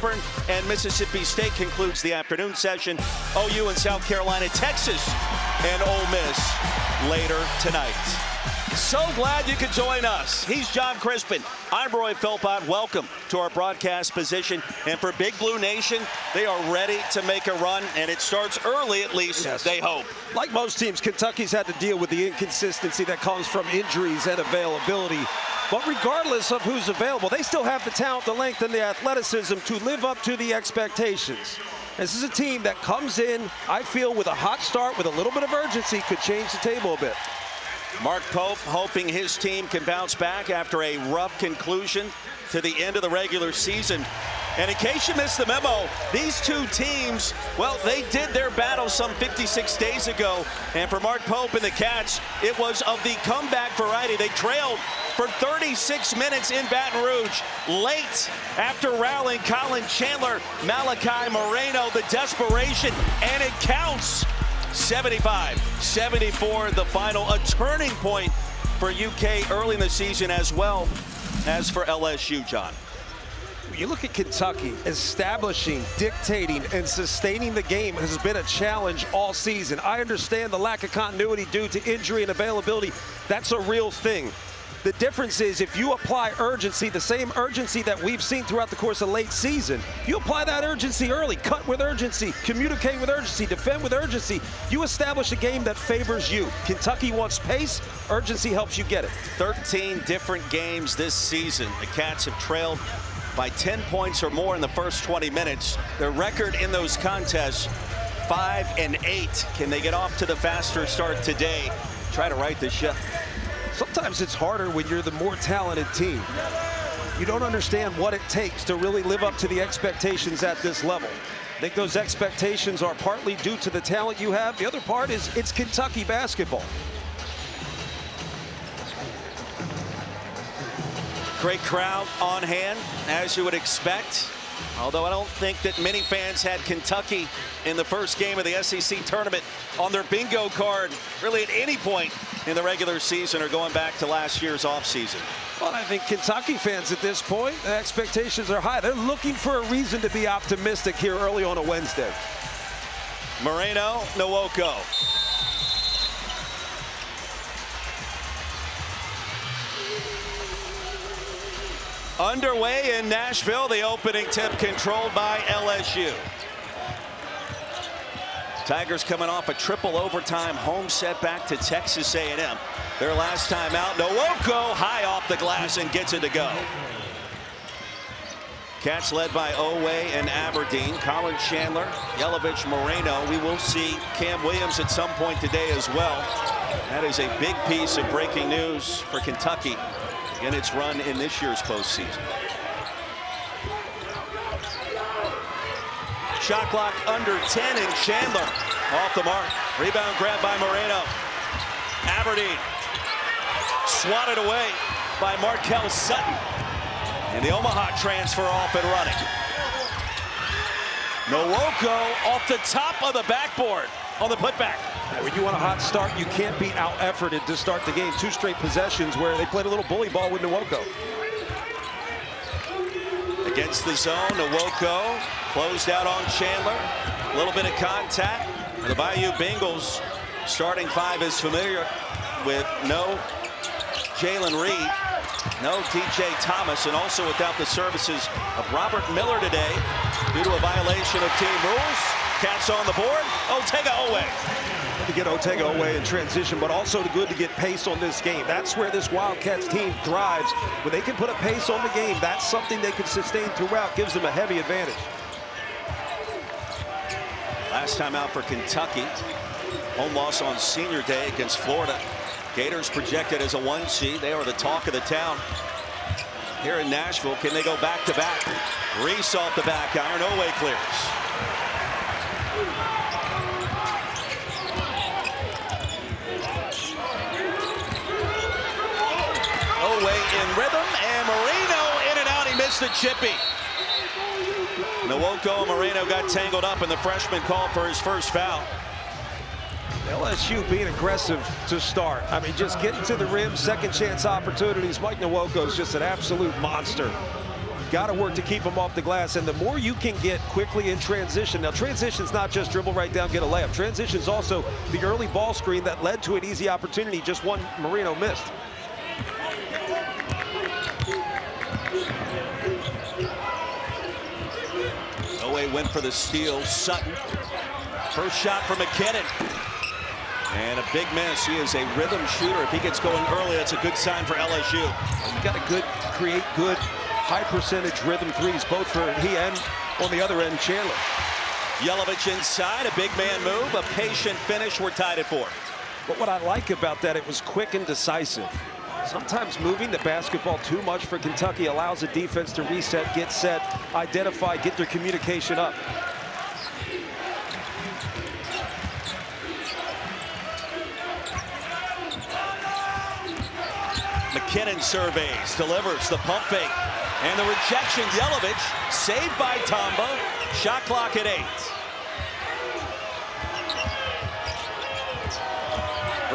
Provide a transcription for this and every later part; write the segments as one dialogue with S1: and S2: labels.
S1: Auburn and Mississippi State concludes the afternoon session. OU and South Carolina, Texas and Ole Miss later tonight. So glad you could join us. He's John Crispin. I'm Roy Philpott. Welcome to our broadcast position. And for Big Blue Nation, they are ready to make a run, and it starts early at least, yes. They hope.
S2: Like most teams, Kentucky's had to deal with the inconsistency that comes from injuries and availability. But regardless of who's available, they still have the talent, the length, and the athleticism to live up to the expectations. This is a team that comes in, I feel, with a hot start, with a little bit of urgency, could change the table a bit.
S1: Mark Pope hoping his team can bounce back after a rough conclusion to the end of the regular season. And in case you missed the memo, these two teams, well, they did their battle some 56 days ago. And for Mark Pope and the Cats, it was of the comeback variety. They trailed for 36 minutes in Baton Rouge. Late, after rallying Colin Chandler, Malachi Moreno, the desperation, and it counts. 75-74 the final, a turning point for UK early in the season as well as for LSU, John.
S2: You look at Kentucky, establishing, dictating, and sustaining the game has been a challenge all season. I understand the lack of continuity due to injury and availability. That's a real thing. The difference is if you apply urgency, the same urgency that we've seen throughout the course of late season, you apply that urgency early, cut with urgency, communicate with urgency, defend with urgency, you establish a game that favors you. Kentucky wants pace, urgency helps you get it.
S1: 13 different games this season. The Cats have trailed by 10 points or more in the first 20 minutes. Their record in those contests, 5-8. Can they get off to the faster start today? Try to right the ship.
S2: Sometimes it's harder when you're the more talented team. You don't understand what it takes to really live up to the expectations at this level. I think those expectations are partly due to the talent you have. The other part is it's Kentucky basketball.
S1: Great crowd on hand, as you would expect. Although I don't think that many fans had Kentucky in the first game of the SEC tournament on their bingo card, really at any point in the regular season or going back to last year's offseason.
S2: Well, I think Kentucky fans at this point, the expectations are high. They're looking for a reason to be optimistic here early on a Wednesday.
S1: Moreno, Nwoko. Underway in Nashville, the opening tip controlled by LSU. Tigers coming off a triple overtime home setback to Texas A&M. Their last time out, Nwoko high off the glass and gets it to go. Cats led by Owe and Aberdeen, Colin Chandler, Yelovich, Moreno. We will see Cam Williams at some point today as well. That is a big piece of breaking news for Kentucky in its run in this year's postseason. Shot clock under 10, and Chandler off the mark. Rebound grab by Moreno. Aberdeen swatted away by Markel Sutton. And the Omaha transfer off and running. Nwoko off the top of the backboard on the putback.
S2: When you want a hot start, you can't be out-efforted to start the game. 2 straight possessions where they played a little bully ball with Nwoko.
S1: Against the zone, Nwoko closed out on Chandler. A little bit of contact. And the Bayou Bengals starting 5 is familiar with no Jalen Reed, no DJ Thomas, and also without the services of Robert Miller today due to a violation of team rules. Cats on the board. Otega away.
S2: To get Otega away in transition, but also good to get pace on this game. That's where this Wildcats team thrives. When they can put a pace on the game, that's something they can sustain throughout, gives them a heavy advantage.
S1: Last time out for Kentucky. Home loss on senior day against Florida. Gators projected as a 1 seed. They are the talk of the town here in Nashville. Can they go back-to-back? Reese off the back iron. Owe clears. In rhythm, and Moreno in and out. He missed the chippy. Nwoko and Moreno got tangled up, and the freshman called for his first foul.
S2: LSU being aggressive to start. I mean, just getting to the rim, second chance opportunities. Mike Nwoko is just an absolute monster. got to work to keep them off the glass. And the more you can get quickly in transition. Now, transition's not just dribble right down, get a layup. Transition's also the early ball screen that led to an easy opportunity, just one Marino missed.
S1: Oweh went for the steal. Sutton. First shot for McKinnon. And a big miss. He is a rhythm shooter. If he gets going early, that's a good sign for LSU.
S2: You got to create good, high percentage rhythm threes, both for he and on the other end, Chandler.
S1: Yelovich inside, a big man move, a patient finish. We're tied at 4.
S2: But what I like about that, it was quick and decisive. Sometimes moving the basketball too much for Kentucky allows the defense to reset, get set, identify, get their communication up.
S1: McKinnon surveys, delivers the pump fake, and the rejection. Yelovich saved by Tomba. Shot clock at 8.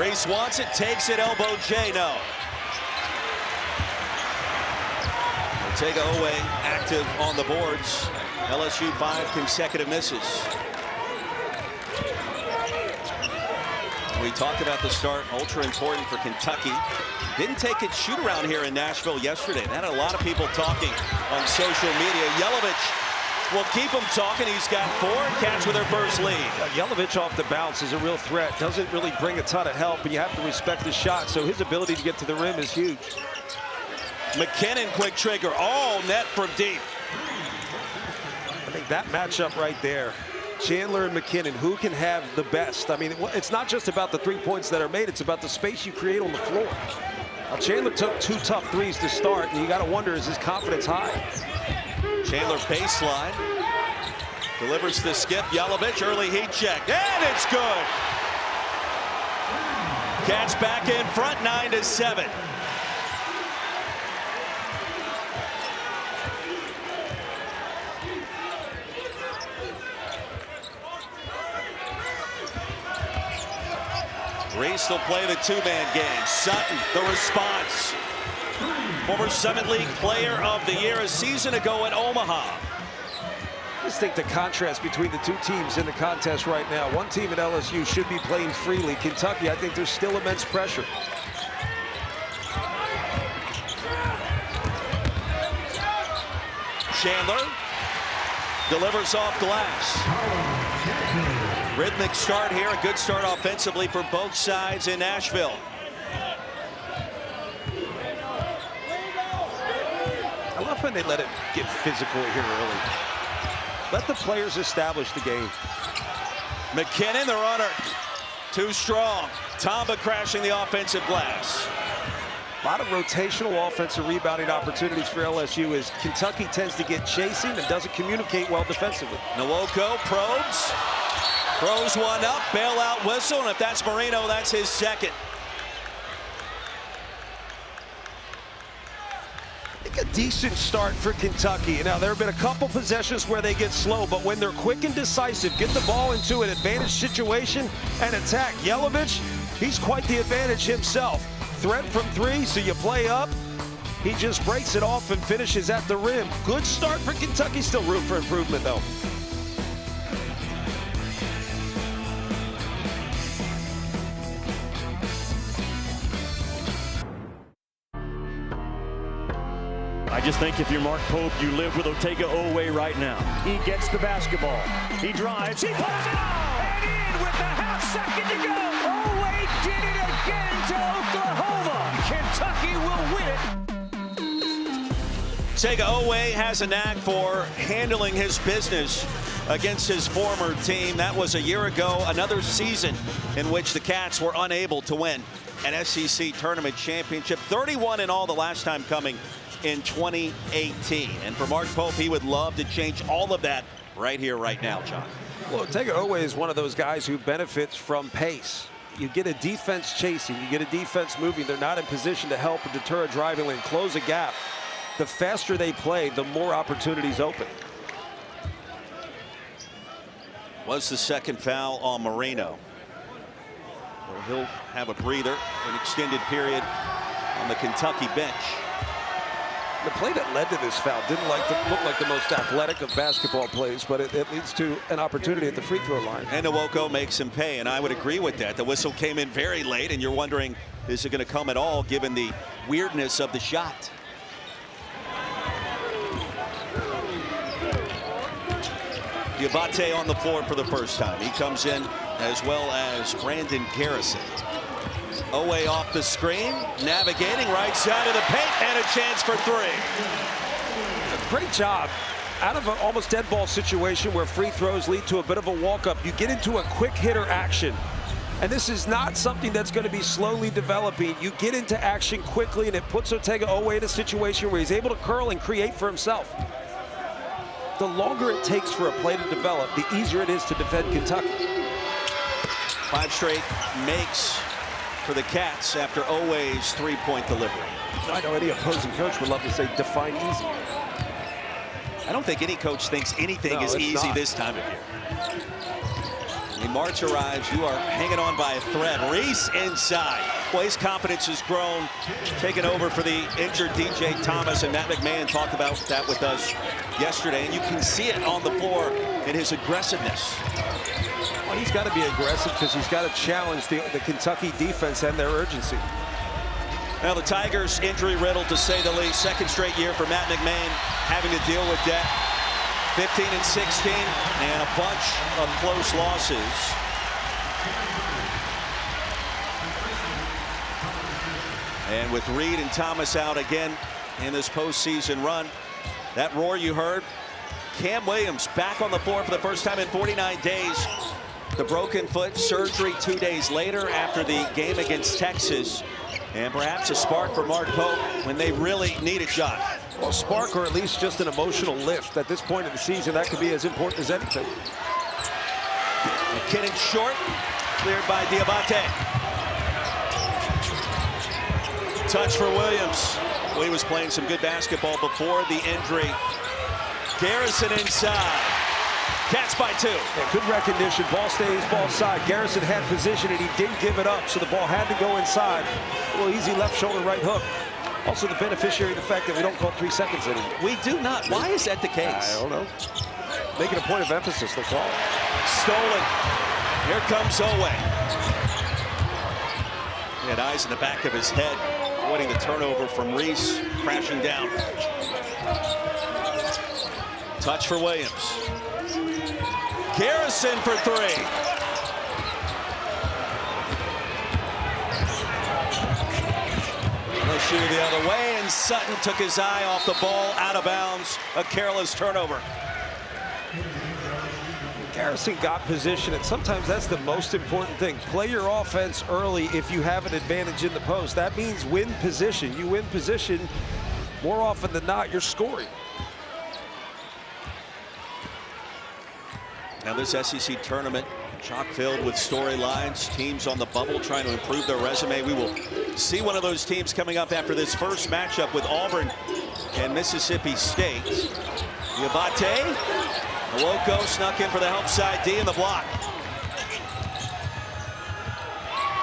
S1: Reese wants it, takes it, elbow J, no. Ortega Oweh active on the boards. LSU 5 consecutive misses. We talked about the start, ultra important for Kentucky. Didn't take its shoot around here in Nashville yesterday. That had a lot of people talking on social media. Yelovich will keep them talking. He's got 4. Cats with their first lead.
S2: Yelovich off the bounce is a real threat. Doesn't really bring a ton of help, but you have to respect his shot. So his ability to get to the rim is huge.
S1: McKinnon, quick trigger. Oh, net from deep.
S2: I think that matchup right there, Chandler and McKinnon, who can have the best? I mean, it's not just about the 3 points that are made. It's about the space you create on the floor. Now, Chandler took 2 tough threes to start, and you got to wonder, is his confidence high?
S1: Chandler baseline. Delivers the skip. Yelovich, early heat check. And it's good. Cats back in front, 9-7. Reese will play the 2-man game. Sutton, the response. Former Summit League Player of the Year a season ago in Omaha.
S2: I just think the contrast between the 2 teams in the contest right now. One team at LSU should be playing freely. Kentucky, I think there's still immense pressure.
S1: Chandler delivers off glass. Rhythmic start here, a good start offensively for both sides in Nashville.
S2: I love when they let it get physical here early. Let the players establish the game.
S1: McKinnon, the runner, too strong. Tomba crashing the offensive glass.
S2: A lot of rotational offensive rebounding opportunities for LSU as Kentucky tends to get chasing and doesn't communicate well defensively.
S1: Nwoko probes. Throws one up, bailout whistle, and if that's Marino, that's his second.
S2: I think a decent start for Kentucky. Now, there have been a couple possessions where they get slow, but when they're quick and decisive, get the ball into an advantage situation and attack. Yelovich, he's quite the advantage himself. Threat from 3, so you play up. He just breaks it off and finishes at the rim. Good start for Kentucky, still room for improvement, though.
S3: I just think if you're Mark Pope, you live with Ortega Oweh right now. He gets the basketball. He drives. He pulls it off. And in with a half second to go. Oweh did it again to Oklahoma. Kentucky will win it.
S1: Ortega Oweh has a knack for handling his business against his former team. That was a year ago, another season in which the Cats were unable to win an SEC tournament championship. 31 in all, the last time coming in 2018. And for Mark Pope, he would love to change all of that right here, right now, John.
S2: Well, Ortega Oweh is one of those guys who benefits from pace. You get a defense chasing, you get a defense moving. They're not in position to help or deter a driving lane, close a gap. The faster they play, the more opportunities open.
S1: Was the second foul on Marino. Well, he'll have a breather for an extended period on the Kentucky bench.
S2: The play that led to this foul didn't look like the most athletic of basketball plays, but it leads to an opportunity at the free throw line.
S1: And Nwoko makes him pay, and I would agree with that. The whistle came in very late, and you're wondering, is it going to come at all given the weirdness of the shot? Diabate on the floor for the first time. He comes in as well as Brandon Garrison. Owe off the screen, navigating right side of the paint, and a chance for three.
S2: Great job. Out of an almost dead ball situation where free throws lead to a bit of a walk-up, you get into a quick hitter action. And this is not something that's going to be slowly developing. You get into action quickly, and it puts Otega Owe in a situation where he's able to curl and create for himself. The longer it takes for a play to develop, the easier it is to defend Kentucky.
S1: 5 straight makes for the Cats after Owe's three-point delivery.
S2: I know any opposing coach would love to say define easy.
S1: I don't think any coach thinks anything is easy this time of year. When March arrives, you are hanging on by a thread. Reese inside. Boy, his confidence has grown, taking over for the injured DJ Thomas, and Matt McMahon talked about that with us yesterday, and you can see it on the floor in his aggressiveness.
S2: Well, he's got to be aggressive because he's got to challenge the Kentucky defense and their urgency.
S1: Now the Tigers injury riddled to say the least. Second straight year for Matt McMahon having to deal with that. 15 and 16 and a bunch of close losses. And with Reed and Thomas out again in this postseason run, that roar you heard, Cam Williams back on the floor for the first time in 49 days. The broken foot surgery 2 days later after the game against Texas. And perhaps a spark for Mark Pope when they really need a shot.
S2: Well, spark or at least just an emotional lift at this point of the season. That could be as important as anything.
S1: McKinnon short, cleared by Diabate. Touch for Williams. Well, he was playing some good basketball before the injury. Garrison inside. Cats by 2.
S2: Yeah, good recognition. Ball stays ball side. Garrison had position and he didn't give it up, so the ball had to go inside. A little easy left shoulder right hook. Also the beneficiary of the fact that we don't call 3 seconds anymore.
S1: We do not. Why is that the case?
S2: I don't know. Making a point of emphasis, they'll call it.
S1: Stolen. Here comes Owe. He had eyes in the back of his head, avoiding the turnover from Reese, crashing down. Touch for Williams. Garrison for 3. LSU the other way, and Sutton took his eye off the ball, out of bounds. A careless turnover.
S2: Garrison got position, and sometimes that's the most important thing. Play your offense early if you have an advantage in the post. That means win position. You win position, more often than not, you're scoring.
S1: Now this SEC tournament chock-filled with storylines, teams on the bubble trying to improve their resume. We will see one of those teams coming up after this first matchup with Auburn and Mississippi State. Diabate, Nwoko snuck in for the help side D in the block.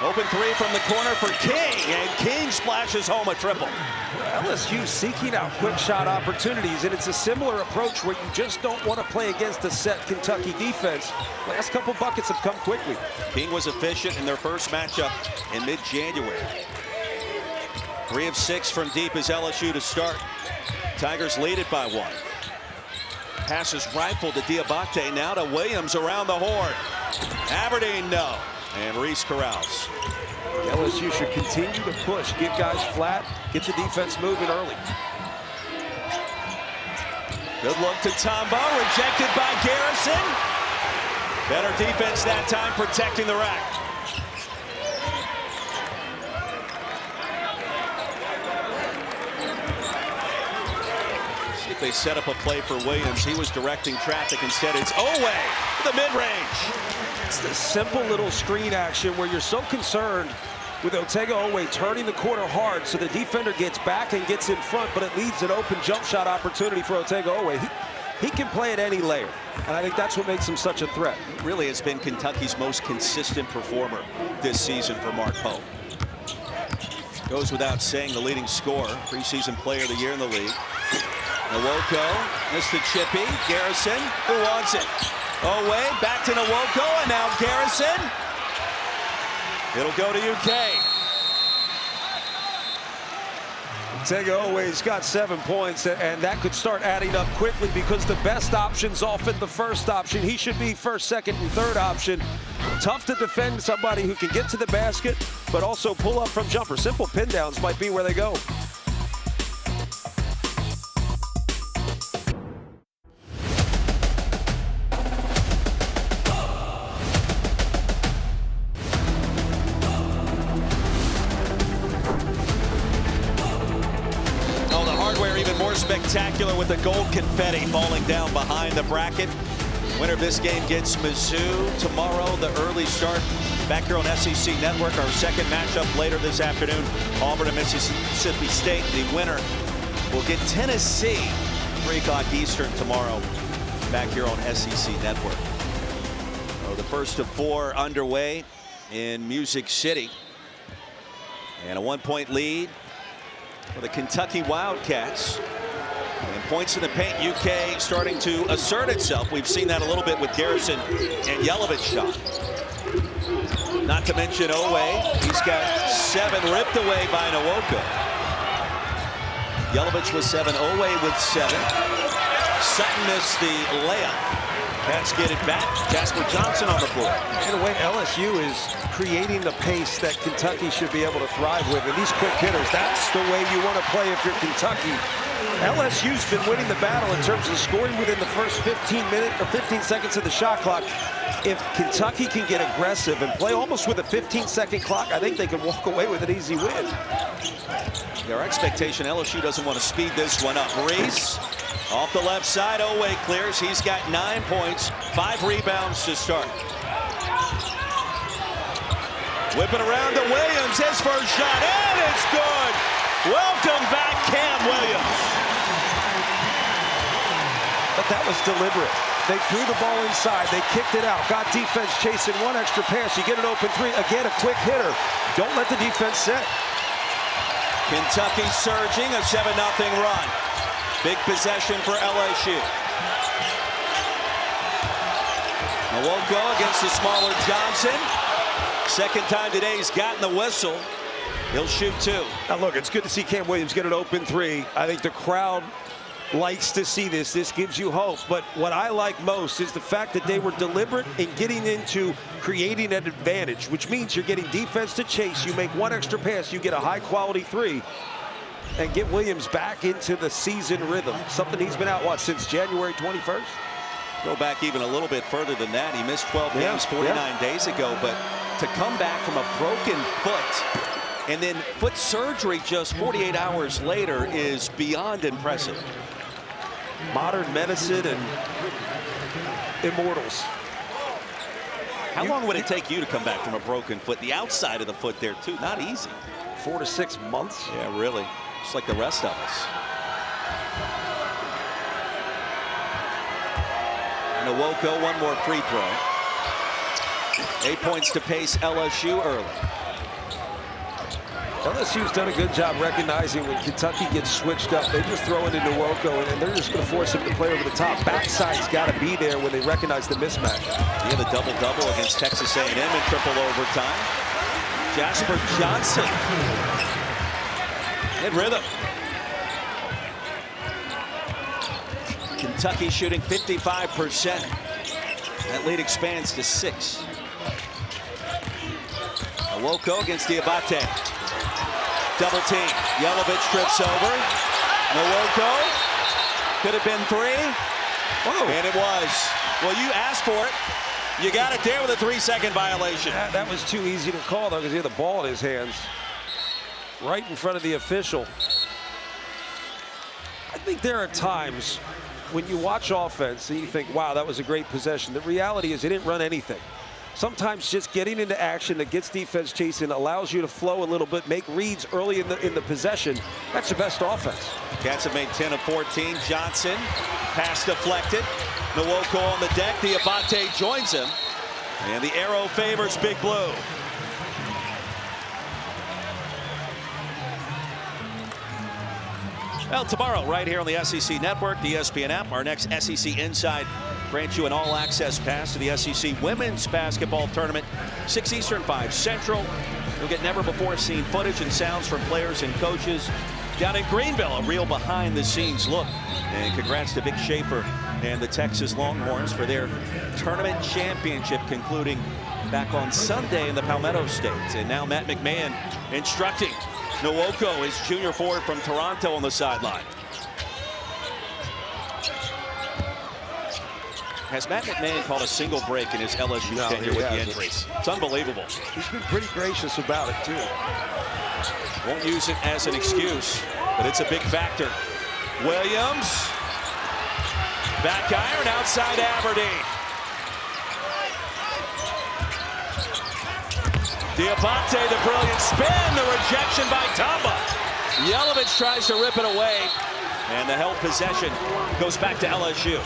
S1: Open 3 from the corner for King, and King splashes home a triple.
S2: LSU seeking out quick shot opportunities, and it's a similar approach where you just don't want to play against a set Kentucky defense. Last couple buckets have come quickly.
S1: King was efficient in their first matchup in mid-January. 3 of 6 from deep is LSU to start. Tigers lead it by 1. Passes rifled to Diabate, now to Williams around the horn. Aberdeen, no. And Reese corrals.
S2: LSU should continue to push, get guys flat, get the defense moving early.
S1: Good look to Tombo, rejected by Garrison. Better defense that time, protecting the rack. See if they set up a play for Williams. He was directing traffic. Instead, it's Owe, the mid-range.
S2: It's the simple little screen action where you're so concerned with Otega Owe turning the corner hard so the defender gets back and gets in front, but it leaves an open jump shot opportunity for Otega Owe. He can play at any layer, and I think that's what makes him such a threat.
S1: Really has been Kentucky's most consistent performer this season for Mark Pope. Goes without saying, the leading scorer, preseason player of the year in the league. Nwoko, missed the chippy. Garrison, who wants it? Oweh, back to Nwoko, and now Garrison. It'll go to UK.
S2: Tourney Oweh's got 7 points, and that could start adding up quickly because the best option's often the first option. He should be first, second, and third option. Tough to defend somebody who can get to the basket, but also pull up from jumper. Simple pin downs might be where they go.
S1: Spectacular with the gold confetti falling down behind the bracket. Winner of this game gets Mizzou tomorrow. The early start back here on SEC Network. Our second matchup later this afternoon. Auburn and Mississippi State. The winner will get Tennessee 3 o'clock Eastern tomorrow back here on SEC Network. So the first of 4 underway in Music City. And a 1-point lead for the Kentucky Wildcats. And points in the paint, UK starting to assert itself. We've seen that a little bit with Garrison and Yelovich shot. Not to mention Oweh. He's got 7 ripped away by Nwoko. Yelovich with 7, Oweh with 7. Sutton missed the layup. Cats get it back. Jasper Johnson on the floor.
S2: In a way, LSU is creating the pace that Kentucky should be able to thrive with. And these quick hitters, that's the way you want to play if you're Kentucky. LSU's been winning the battle in terms of scoring within the first 15 seconds of the shot clock. If Kentucky can get aggressive and play almost with a 15-second clock, I think they can walk away with an easy win.
S1: Our expectation, LSU doesn't want to speed this one up. Reese off the left side, Oweh clears. He's got 9 points, 5 rebounds to start. Whipping around to Williams, his first shot, and it's good. Welcome back, Cam Williams.
S2: But that was deliberate. They threw the ball inside. They kicked it out. Got defense chasing 1 extra pass. You get an open 3. Again, a quick hitter. Don't let the defense set.
S1: Kentucky surging, a 7-0 run. Big possession for LSU. Nwoko against the smaller Johnson. Second time today he's gotten the whistle. He'll shoot 2.
S2: Now look, it's good to see Cam Williams get an open 3. I think the crowd likes to see this. This gives you hope. But what I like most is the fact that they were deliberate in getting into creating an advantage, which means you're getting defense to chase. You make 1 extra pass, you get a high-quality 3, and get Williams back into the season rhythm. Something he's been out, since January 21st?
S1: Go back even a little bit further than that. He missed 12 games 49 days ago, but to come back from a broken foot and then foot surgery just 48 hours later is beyond impressive.
S2: Modern medicine and immortals.
S1: How long would it take you to come back from a broken foot? The outside of the foot there, too. Not easy.
S2: 4 to 6 months?
S1: Yeah, really. Just like the rest of us. Nwoko, 1 more free throw. 8 points to pace LSU early.
S2: LSU's done a good job recognizing when Kentucky gets switched up, they just throw it into Nwoko, and they're just going to force him to play over the top. Backside's got to be there when they recognize the mismatch.
S1: He had a double-double against Texas A&M in triple overtime. Jasper Johnson in rhythm. Kentucky shooting 55%. That lead expands to 6. Nwoko against Diabate. Double team. Yelovich trips over. Nwoko. Could have been 3. Whoa. And it was. Well, you asked for it. You got it there with a 3-second violation.
S2: That was too easy to call, though, because he had the ball in his hands. Right in front of the official. I think there are times when you watch offense and you think, wow, that was a great possession. The reality is they didn't run anything. Sometimes just getting into action that gets defense chasing allows you to flow a little bit, make reads early in the possession. That's your best offense.
S1: Cats have made 10 of 14. Johnson, pass deflected. Nwoko on the deck. Diabate joins him. And the arrow favors Big Blue. Well, tomorrow, right here on the SEC Network, the ESPN app, our next SEC Inside grants you an all-access pass to the SEC Women's Basketball Tournament, 6 Eastern, 5 Central. You'll get never-before-seen footage and sounds from players and coaches down in Greenville, a real behind-the-scenes look. And congrats to Vic Schaefer and the Texas Longhorns for their tournament championship concluding back on Sunday in the Palmetto State. And now Matt McMahon instructing Nwoko, his junior forward from Toronto, on the sideline. Has Matt McMahon called a single break in his LSU tenure with the injuries? It's unbelievable.
S2: He's been pretty gracious about it, too.
S1: Won't use it as an excuse, but it's a big factor. Williams. Back iron outside Aberdeen. Diabate, the brilliant spin, the rejection by Tamba. Yelovich tries to rip it away, and the held possession goes back to LSU.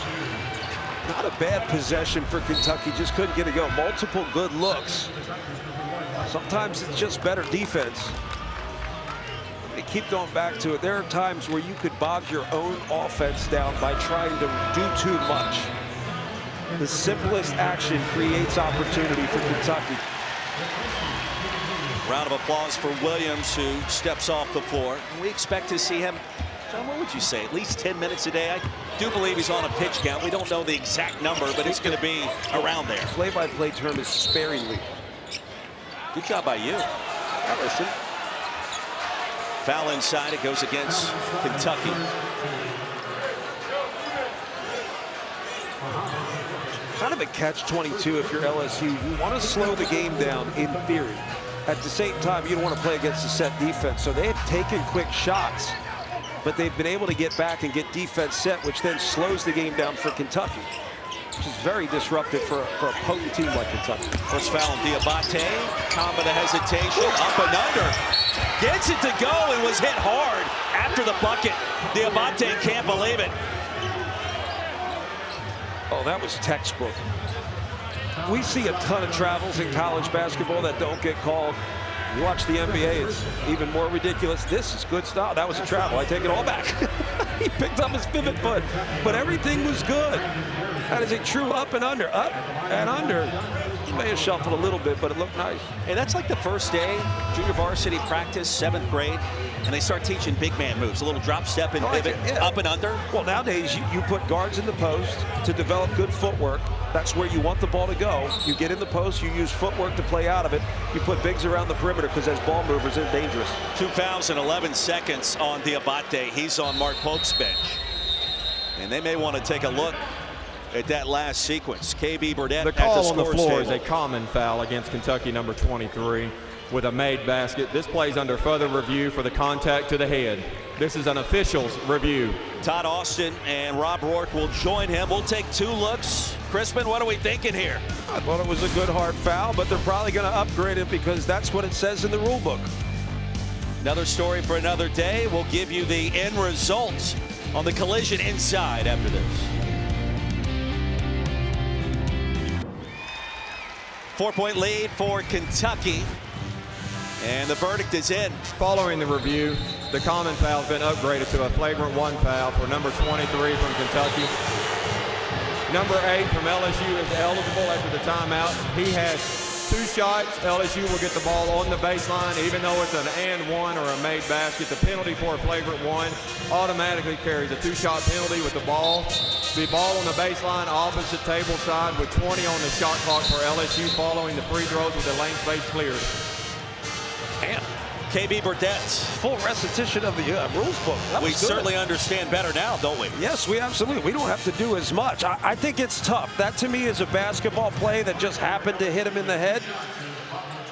S2: Not a bad possession for Kentucky, just couldn't get it go. Multiple good looks. Sometimes it's just better defense. They keep going back to it. There are times where you could bog your own offense down by trying to do too much. The simplest action creates opportunity for Kentucky.
S1: Round of applause for Williams, who steps off the floor. We expect to see him, John, what would you say, at least 10 minutes a day? I do believe he's on a pitch count. We don't know the exact number, but it's going to be around there.
S2: Play-by-play term is sparingly.
S1: Good job by you.
S2: Listen.
S1: Foul inside, it goes against Kentucky.
S2: Kind of a catch-22 if you're LSU. You want to slow the game down in theory. At the same time, you don't want to play against a set defense. So they have taken quick shots, but they've been able to get back and get defense set, which then slows the game down for Kentucky, which is very disruptive for a potent team like Kentucky.
S1: First foul, Diabate. Tamba the hesitation, up and under. Gets it to go and was hit hard after the bucket. Diabate can't believe it.
S2: Oh, that was textbook. We see a ton of travels in college basketball that don't get called. You watch the NBA, it's even more ridiculous. This is good stuff. That was a travel. I take it all back. He picked up his pivot foot, but everything was good. That is a true up and under. Up and under. He may have shuffled a little bit, but it looked nice.
S1: And that's like the first day, junior varsity practice, 7th grade, and they start teaching big man moves. A little drop step and pivot, up and under.
S2: Well, nowadays, you put guards in the post to develop good footwork. That's where you want the ball to go. You get in the post, you use footwork to play out of it. You put bigs around the perimeter because as ball movers, they're dangerous.
S1: 2 fouls in 11 seconds on Diabate. He's on Mark Pope's bench. And they may want to take a look at that last sequence. KB Burdett
S4: the call
S1: at the
S4: on the
S1: scores
S4: floor
S1: table.
S4: is a common foul against Kentucky number 23 with a made basket. This plays under further review for the contact to the head. This is an official's review.
S1: Todd Austin and Rob Rourke will join him. We'll take 2 looks. Crispin, what are we thinking here?
S2: I thought it was a good hard foul, but they're probably going to upgrade it because that's what it says in the rule book.
S1: Another story for another day. We'll give you the end result on the Collision Inside after this. 4-point lead for Kentucky, and the verdict is in.
S4: Following the review, the common foul has been upgraded to a flagrant 1 foul for number 23 from Kentucky. Number 8 from LSU is eligible after the timeout. He has 2 shots. LSU will get the ball on the baseline, even though it's an and 1 or a made basket. The penalty for a flagrant 1 automatically carries a 2-shot penalty with the ball. The ball on the baseline, opposite table side with 20 on the shot clock for LSU following the free throws with the lane space cleared.
S1: And KB Burdett.
S2: Full recitation of the rules book.
S1: We certainly understand better now, don't we?
S2: Yes, we absolutely. We don't have to do as much. I think it's tough. That to me is a basketball play that just happened to hit him in the head.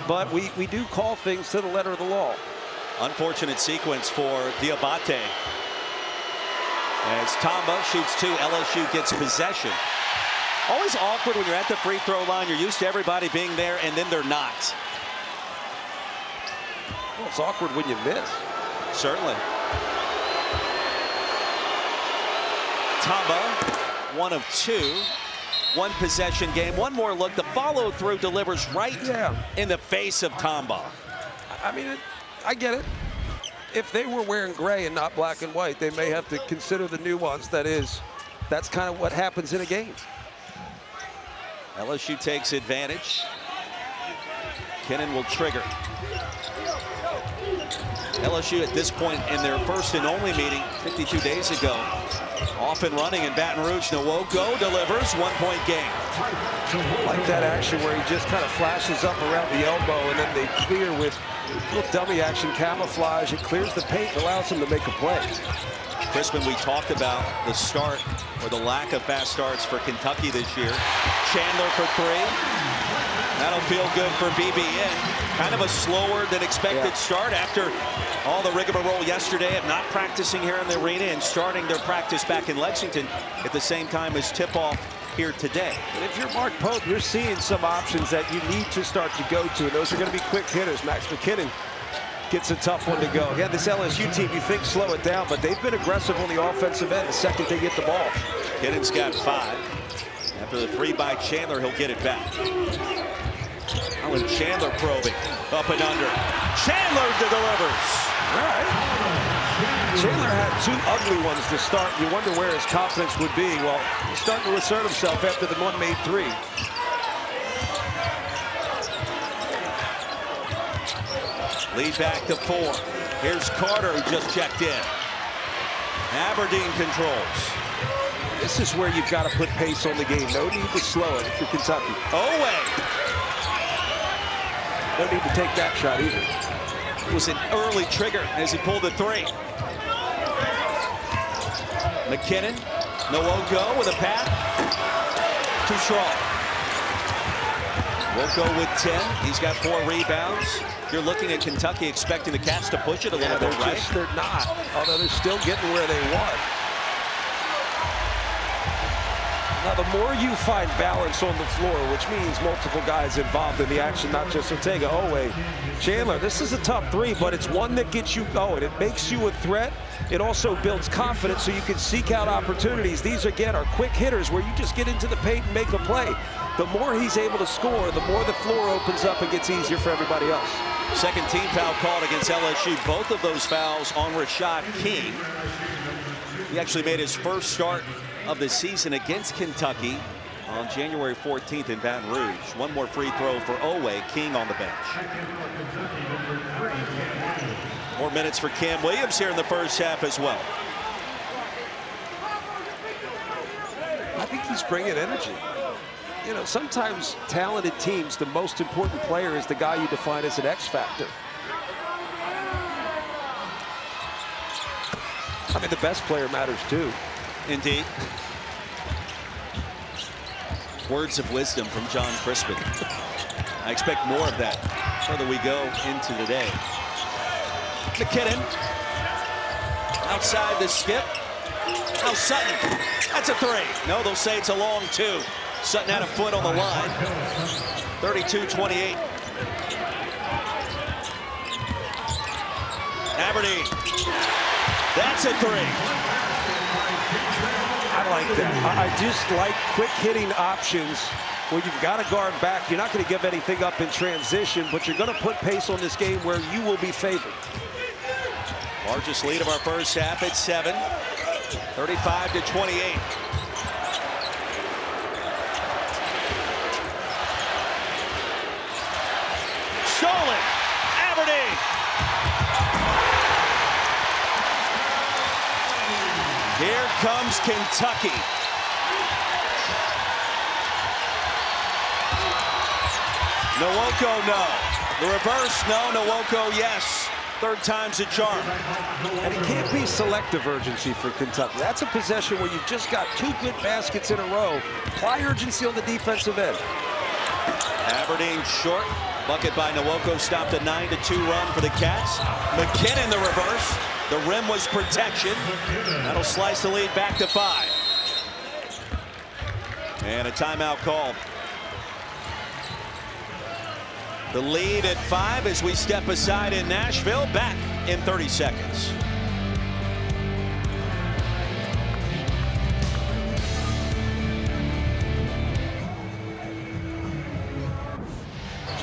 S2: But we do call things to the letter of the law.
S1: Unfortunate sequence for Diabate. As Tamba shoots 2, LSU gets possession. Always awkward when you're at the free throw line. You're used to everybody being there, and then they're not.
S2: Well, it's awkward when you miss.
S1: Certainly. Tamba, 1 of 2. 1 possession game. 1 more look. The follow through delivers right in the face of Tamba.
S2: I mean, I get it. if they were wearing gray and not black and white, they may have to consider the nuance that's kind of what happens in a game.
S1: LSU takes advantage. Kinnan will trigger. LSU at this point in their first and only meeting 52 days ago, off and running in Baton Rouge. Nwoko delivers, 1-point game.
S2: Like that action where he just kind of flashes up around the elbow and then they clear with little dummy action, camouflage. It clears the paint and allows him to make a play.
S1: Crispin, we talked about the start or the lack of fast starts for Kentucky this year. Chandler for three. That'll feel good for BBN. Kind of a slower than expected start after all the rigmarole yesterday of not practicing here in the arena and starting their practice back in Lexington at the same time as tip-off here today.
S2: And if you're Mark Pope, you're seeing some options that you need to start to go to, and those are going to be quick hitters. Max McKinnon gets a tough one to go. Yeah, this LSU team, you think slow it down, but they've been aggressive on the offensive end the second they get the ball.
S1: Kinnon's got 5. After the 3 by Chandler, he'll get it back. Alan Chandler probing, up and under. Chandler delivers.
S2: All right. Chandler had 2 ugly ones to start. You wonder where his confidence would be. Well, he's starting to assert himself after the one made 3.
S1: Lead back to 4. Here's Carter, who just checked in. Aberdeen controls.
S2: This is where you've got to put pace on the game. No need to slow it if you're Kentucky. No need to take that shot either.
S1: It was an early trigger as he pulled the 3. McKinnon, Nwoko with a pass. Too strong. Nwoko with 10. He's got 4 rebounds. You're looking at Kentucky expecting the Cats to push it a little bit, right?
S2: They're not, although they're still getting where they want. Now, the more you find balance on the floor, which means multiple guys involved in the action, not just Ortega, Oweh, Chandler, this is a tough 3, but it's one that gets you going. It makes you a threat. It also builds confidence so you can seek out opportunities. These, again, are quick hitters where you just get into the paint and make a play. The more he's able to score, the more the floor opens up and gets easier for everybody else.
S1: Second team foul called against LSU. Both of those fouls on Rashad King. He actually made his first start of the season against Kentucky on January 14th in Baton Rouge. One more free throw for Oweh. King on the bench. More minutes for Cam Williams here in the first half as well.
S2: I think he's bringing energy. You know, sometimes talented teams, the most important player is the guy you define as an X factor. I mean, the best player matters too.
S1: Indeed. Words of wisdom from John Crispin. I expect more of that further we go into the day. McKinnon outside the skip. Now Sutton. That's a 3. No, they'll say it's a long 2. Sutton had a foot on the line. 32-28. Aberdeen. That's a 3.
S2: I like that. I just like quick hitting options where you've got a guard back. You're not going to give anything up in transition, but you're going to put pace on this game where you will be favored.
S1: Largest lead of our first half at 7. 35-28. Stolen. Aberdeen. Here comes Kentucky. Nwoko, no. The reverse, no. Nwoko, yes. 3rd time's a charm.
S2: And it can't be selective urgency for Kentucky. That's a possession where you've just got 2 good baskets in a row. Apply urgency on the defensive end.
S1: Aberdeen short. Bucket by Nwoko stopped a 9-2 run for the Cats. McKinnon the reverse. The rim was protection. That'll slice the lead back to 5. And a timeout called. The lead at 5 as we step aside in Nashville. Back in 30 seconds.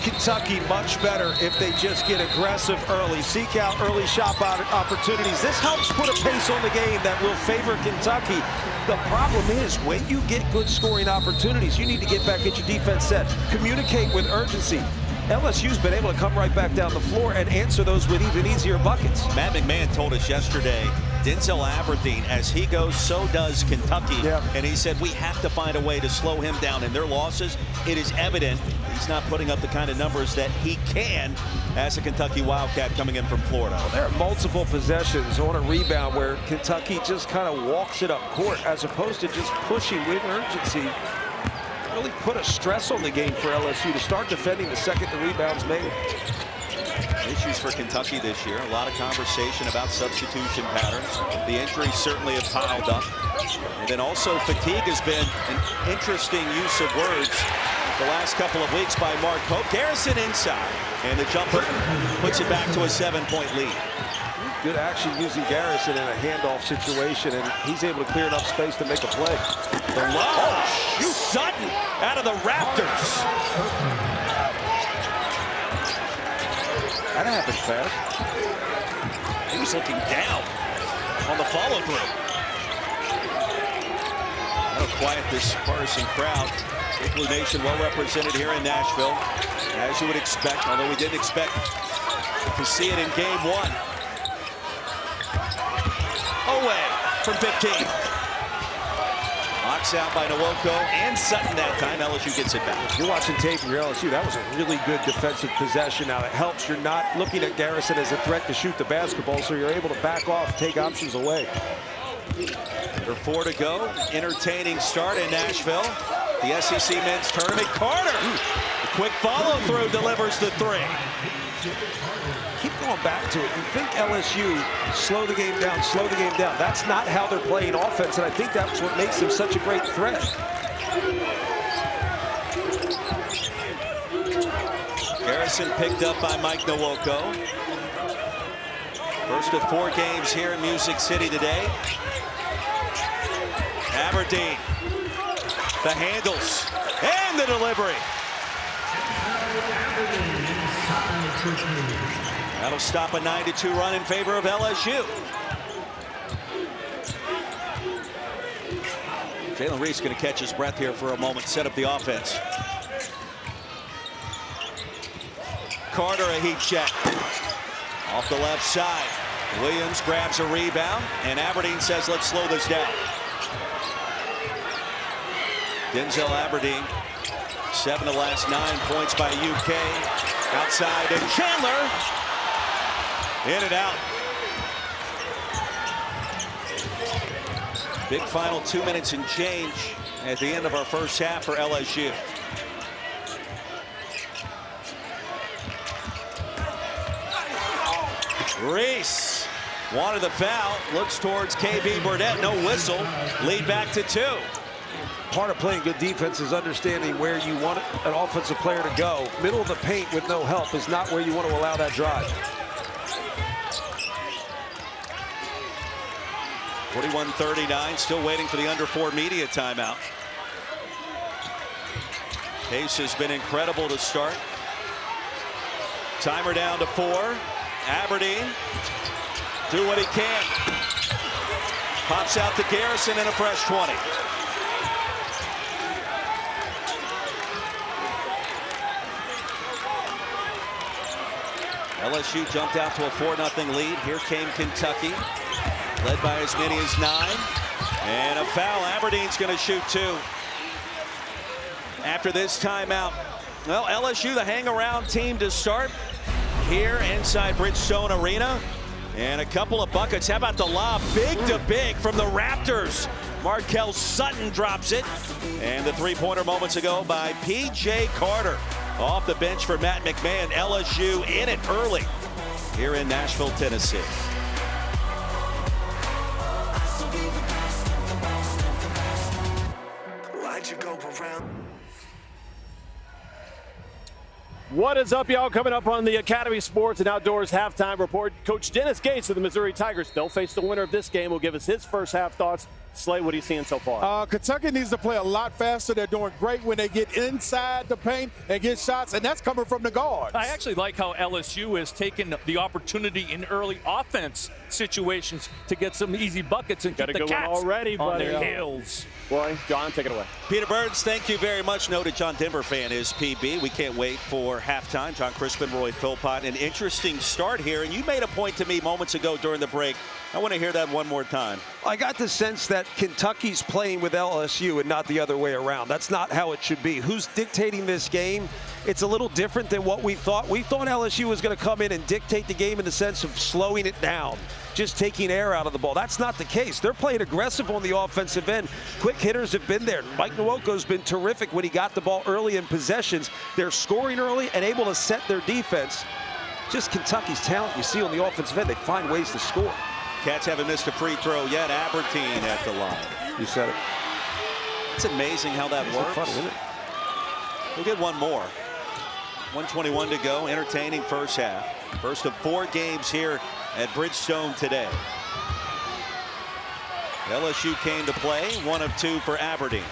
S2: Kentucky much better if they just get aggressive early, seek out early shot opportunities. This helps put a pace on the game that will favor Kentucky. The problem is when you get good scoring opportunities, you need to get back, get your defense set, communicate with urgency. LSU's been able to come right back down the floor and answer those with even easier buckets.
S1: Matt McMahon told us yesterday, Denzel Aberdeen, as he goes, so does Kentucky.
S2: Yep.
S1: And he said we have to find a way to slow him down. In their losses, it is evident he's not putting up the kind of numbers that he can as a Kentucky Wildcat coming in from Florida.
S2: Well, there are multiple possessions on a rebound where Kentucky just kind of walks it up court as opposed to just pushing with urgency. Really put a stress on the game for LSU to start defending the second the rebound's made.
S1: Issues for Kentucky this year. A lot of conversation about substitution patterns. The injuries certainly have piled up. And then also fatigue has been an interesting use of words the last couple of weeks by Mark Pope. Garrison inside. And the jumper puts it back to a 7-point lead.
S2: Good action using Garrison in a handoff situation, and he's able to clear enough space to make a play.
S1: The lob. Sutton out of the Raptors.
S2: That happened fast.
S1: He was looking down on the follow-through. That'll quiet this partisan crowd. Igloo Nation well represented here in Nashville, as you would expect, although we didn't expect to see it in game one. Away from 15. Knocks out by Nwoko and Sutton that time. LSU gets it back.
S2: If you're watching tape from your LSU, that was a really good defensive possession. Now it helps you're not looking at Garrison as a threat to shoot the basketball, so you're able to back off, take options away.
S1: Under 4 to go. Entertaining start in Nashville. The SEC men's tournament. Carter. The quick follow-through delivers the 3.
S2: Keep going back to it. You think LSU slow the game down, slow the game down. That's not how they're playing offense, and I think that's what makes them such a great threat.
S1: Garrison picked up by Mike Nwoko. First of 4 games here in Music City today. Aberdeen. The handles and the delivery. That'll stop a 9-2 run in favor of LSU. Jalen Reese going to catch his breath here for a moment, set up the offense. Carter a heat check. Off the left side. Williams grabs a rebound, and Aberdeen says, let's slow this down. Denzel Aberdeen, 7 of the last 9 points by UK. Outside to Chandler. In and out. Big final 2 minutes and change at the end of our first half for LSU. Reese wanted the foul. Looks towards KB Burdett. No whistle. Lead back to 2.
S2: Part of playing good defense is understanding where you want an offensive player to go. Middle of the paint with no help is not where you want to allow that drive.
S1: 41-39, still waiting for the under 4 media timeout. Pace has been incredible to start. Timer down to 4. Aberdeen, do what he can. Pops out to Garrison in a fresh 20. LSU jumped out to a 4-0 lead. Here came Kentucky, led by as many as 9. And a foul. Aberdeen's going to shoot 2. After this timeout. Well, LSU, the hang-around team to start here inside Bridgestone Arena. And a couple of buckets. How about the lob? Big to big from the Raptors. Markel Sutton drops it. And the three-pointer moments ago by P.J. Carter. Off the bench for Matt McMahon. LSU in it early here in Nashville, Tennessee.
S3: What is up, y'all? Coming up on the Academy Sports and Outdoors halftime report, Coach Dennis Gates of the Missouri Tigers. They'll face the winner of this game. Will give us his first half thoughts Slay, what are you seeing so far?
S5: Kentucky needs to play a lot faster. They're doing great when they get inside the paint and get shots, and that's coming from the guards.
S6: I actually like how LSU has taken the opportunity in early offense situations to get some easy buckets and
S3: Got
S6: keep
S3: a
S6: the
S3: good one
S6: Cats
S3: already,
S6: on
S3: buddy.
S6: their heels.
S3: Boy, John, take it away.
S1: Peter Burns, thank you very much. Noted John Denver fan is PB. We can't wait for halftime. John Crispin, Roy Philpott. An interesting start here, and you made a point to me moments ago during the break. I want to hear that one more time.
S2: I got the sense that Kentucky's playing with LSU and not the other way around. That's not how it should be. Who's dictating this game? It's a little different than what we thought. We thought LSU was going to come in and dictate the game in the sense of slowing it down, just taking air out of the ball. That's not the case. They're playing aggressive on the offensive end. Quick hitters have been there. Mike Nwoko's been terrific when he got the ball early in possessions. They're scoring early and able to set their defense. Just Kentucky's talent you see on the offensive end. They find ways to score.
S1: Cats haven't missed a free throw yet. Aberdeen at the line.
S2: You said it.
S1: It's amazing how that
S2: It's
S1: works.
S2: funny, isn't it?
S1: We'll get one more. 1:21 to go. Entertaining first half. First of 4 games here at Bridgestone today. LSU came to play. 1 of 2 for Aberdeen.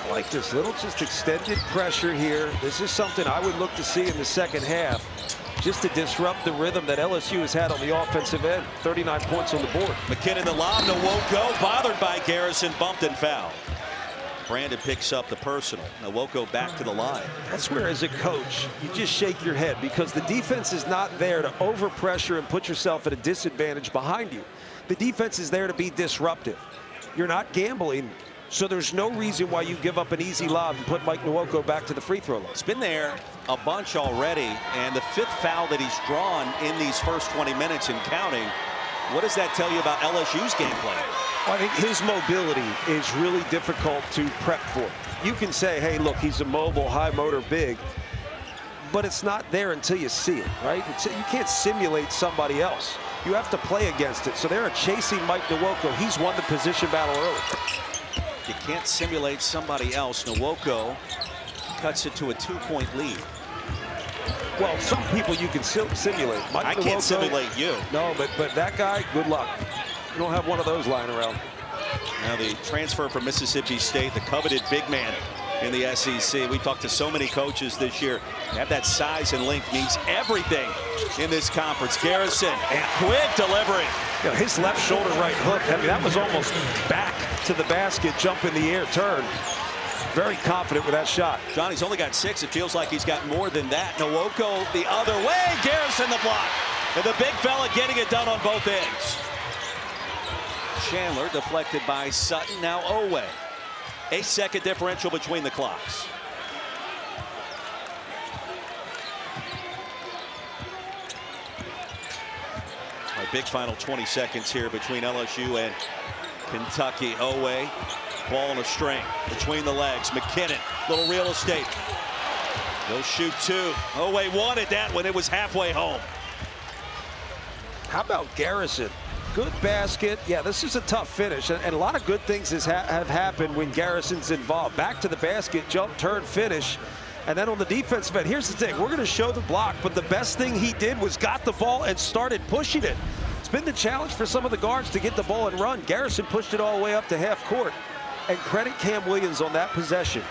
S2: I like this little just extended pressure here. This is something I would look to see in the second half, just to disrupt the rhythm that LSU has had on the offensive end. 39 points on the board.
S1: McKinnon the lob, Nwoko bothered by Garrison, bumped and fouled. Brandon picks up the personal. Nwoko back to the line.
S2: That's where, as a coach, you just shake your head because the defense is not there to overpressure and put yourself at a disadvantage behind you. The defense is there to be disruptive. You're not gambling, so there's no reason why you give up an easy lob and put Mike Nwoko back to the free throw line.
S1: It's been there a bunch already, and the 5th foul that he's drawn in these first 20 minutes and counting. What does that tell you about LSU's game plan?
S2: I think his mobility is really difficult to prep for. You can say, hey, look, he's a mobile, high motor big, but it's not there until you see it, right? You can't simulate somebody else. You have to play against it. So they're chasing Mike Nwoko. He's won the position battle early.
S1: You can't simulate somebody else. Nwoko cuts it to a 2-point lead.
S2: Well, some people you can simulate. Mike
S1: I
S2: Nwoko,
S1: can't simulate you.
S2: No, but that guy, good luck. You don't have one of those lying around.
S1: Now the transfer from Mississippi State, the coveted big man in the SEC. We talked to so many coaches this year. To have that size and length means everything in this conference. Garrison, and quick delivery.
S2: You know, his left shoulder right hook, I mean, that was almost back to the basket, jump in the air, turn. Very confident with that shot.
S1: Johnny's only got 6. It feels like he's got more than that. Nwoko the other way. Garrison the block. And the big fella getting it done on both ends. Chandler deflected by Sutton. Now Owe. 8-second differential between the clocks. Our big final 20 seconds here between LSU and Kentucky. Owe, ball on a string between the legs. McKinnon, little real estate. He'll shoot 2. Owe wanted that when it was halfway home.
S2: How about Garrison? Good basket. Yeah, this is a tough finish, and a lot of good things have happened when Garrison's involved. Back to the basket, jump, turn, finish. And then on the defensive end, here's the thing. We're going to show the block, but the best thing he did was got the ball and started pushing it. It's been the challenge for some of the guards to get the ball and run. Garrison pushed it all the way up to half court. And credit Cam Williams on that possession.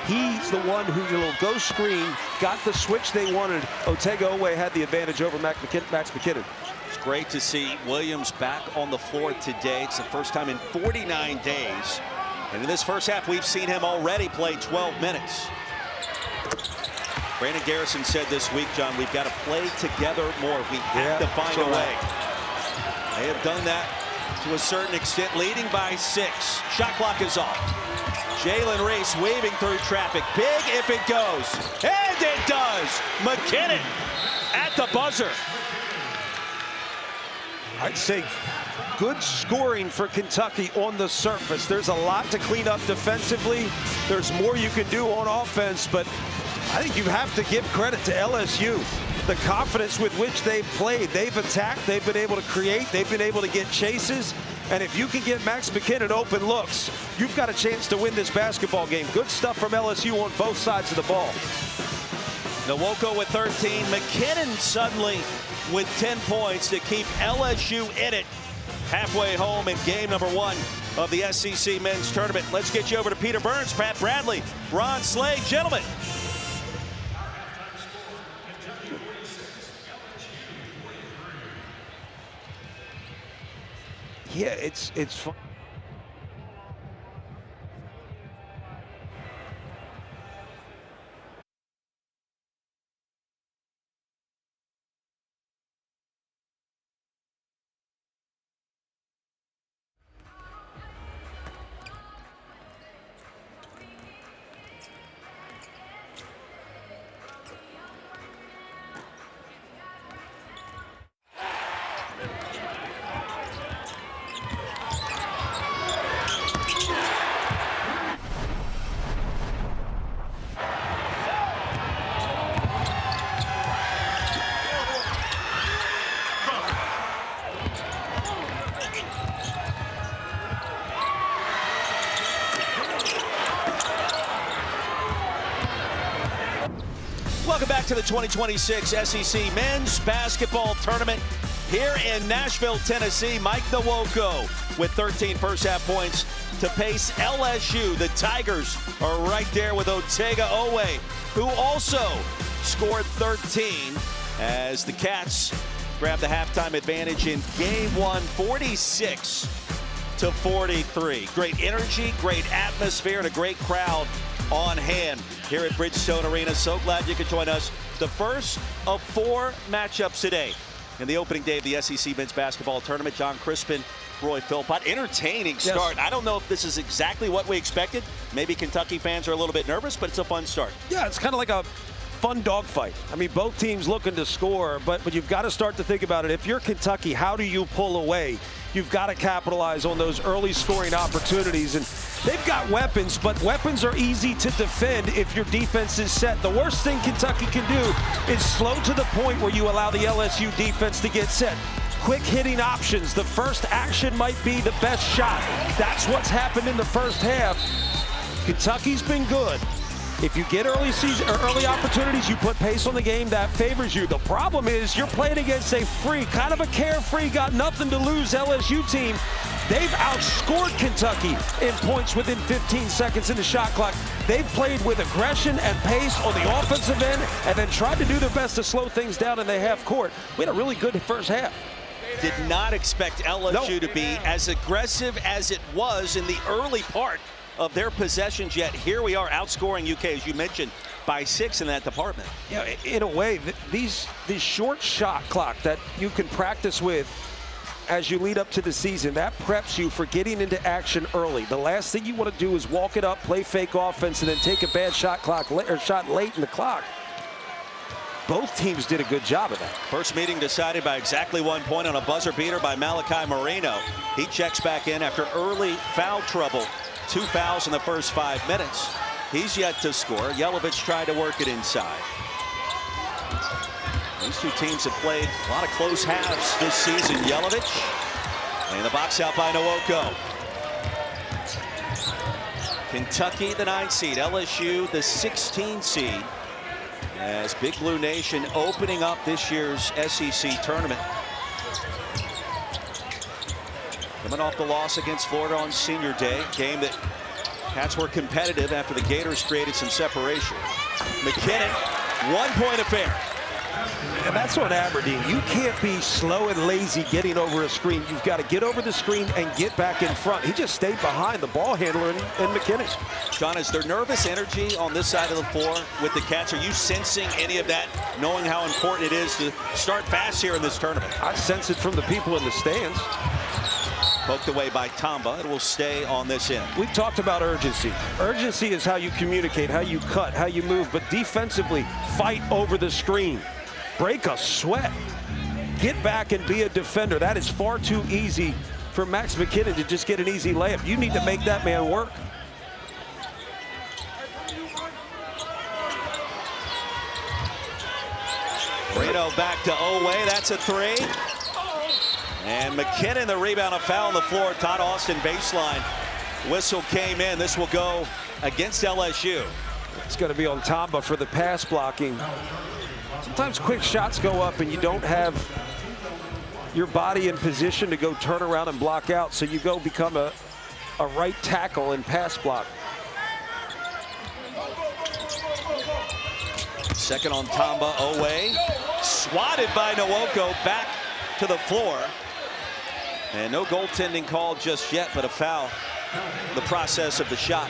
S2: He's the one who, the little ghost screen, got the switch they wanted. Otega Owe had the advantage over Max McKinnon.
S1: It's great to see Williams back on the floor today. It's the first time in 49 days. And in this first half, we've seen him already play 12 minutes. Brandon Garrison said this week, John, we've got to play together more. We have to find a way. They have done that to a certain extent, leading by 6. Shot clock is off. Jalen Reese weaving through traffic. Big if it goes. And it does. McKinnon at the buzzer.
S2: I'd say good scoring for Kentucky on the surface. There's a lot to clean up defensively. There's more you can do on offense, but I think you have to give credit to LSU. The confidence with which they've played. They've attacked, they've been able to create, they've been able to get chases. And if you can get Max McKinnon open looks, you've got a chance to win this basketball game. Good stuff from LSU on both sides of the ball.
S1: Nwoko with 13. McKinnon suddenly with 10 points to keep LSU in it halfway home in game number 1 of the SEC men's tournament. Let's get you over to Peter Burns, Pat Bradley, Ron Slade. Gentlemen.
S2: Yeah, it's fun.
S1: Welcome back to the 2026 SEC Men's Basketball Tournament here in Nashville, Tennessee. Mike Nwoko with 13 first-half points to pace LSU. The Tigers are right there with Otega Owe, who also scored 13 as the Cats grab the halftime advantage in Game 1, 46-43. Great energy, great atmosphere, and a great crowd on hand here at Bridgestone Arena. So glad you could join us. The first of 4 matchups today in the opening day of the SEC Men's Basketball Tournament. John Crispin, Roy Philpott. Entertaining start. Yes. I don't know if this is exactly what we expected. Maybe Kentucky fans are a little bit nervous, but it's a fun start.
S2: Yeah, it's kind of like a fun dogfight. I mean, both teams looking to score, but you've got to start to think about it. If you're Kentucky, how do you pull away? You've got to capitalize on those early scoring opportunities. And they've got weapons, but weapons are easy to defend if your defense is set. The worst thing Kentucky can do is slow to the point where you allow the LSU defense to get set. Quick hitting options. The first action might be the best shot. That's what's happened in the first half. Kentucky's been good. If you get early season or early opportunities, you put pace on the game, that favors you. The problem is you're playing against a free, kind of a carefree, got nothing to lose LSU team. They've outscored Kentucky in points within 15 seconds in the shot clock. They've played with aggression and pace on the offensive end and then tried to do their best to slow things down in the half court. We had a really good first half.
S1: Did not expect LSU to be as aggressive as it was in the early part of their possessions, yet here we are outscoring UK, as you mentioned, by 6 in that department.
S2: Yeah, in a way, these short shot clock that you can practice with as you lead up to the season, that preps you for getting into action early. The last thing you want to do is walk it up, play fake offense, and then take a bad shot late in the clock. Both teams did a good job of that.
S1: First meeting decided by exactly 1 point on a buzzer beater by Malachi Marino. He checks back in after early foul trouble. 2 fouls in the first 5 minutes. He's yet to score. Yelovich tried to work it inside. These two teams have played a lot of close halves this season. Yelovich and the box out by Nwoko. Kentucky, the 9 seed. LSU, the 16 seed. As Big Blue Nation opening up this year's SEC tournament. Coming off the loss against Florida on Senior Day, game that Cats were competitive after the Gators created some separation. McKinnon, 1 point affair.
S2: And that's on Aberdeen. You can't be slow and lazy getting over a screen. You've got to get over the screen and get back in front. He just stayed behind the ball handler and McKinnon.
S1: John, is there nervous energy on this side of the floor with the Cats? Are you sensing any of that, knowing how important it is to start fast here in this tournament?
S2: I sense it from the people in the stands.
S1: Poked away by Tamba. It will stay on this end.
S2: We've talked about urgency. Urgency is how you communicate, how you cut, how you move. But defensively, fight over the screen. Break a sweat. Get back and be a defender. That is far too easy for Max McKinnon to just get an easy layup. You need to make that man work.
S1: Reno back to Owe. That's a 3. And McKinnon, the rebound, a foul on the floor. Todd Austin baseline. Whistle came in. This will go against LSU.
S2: It's going to be on Tamba for the pass blocking. Sometimes quick shots go up and you don't have your body in position to go turn around and block out, so you go become a right tackle and pass block.
S1: Second on Tamba, Owe. Swatted by Nwoko, back to the floor. And no goaltending called just yet, but a foul in the process of the shot.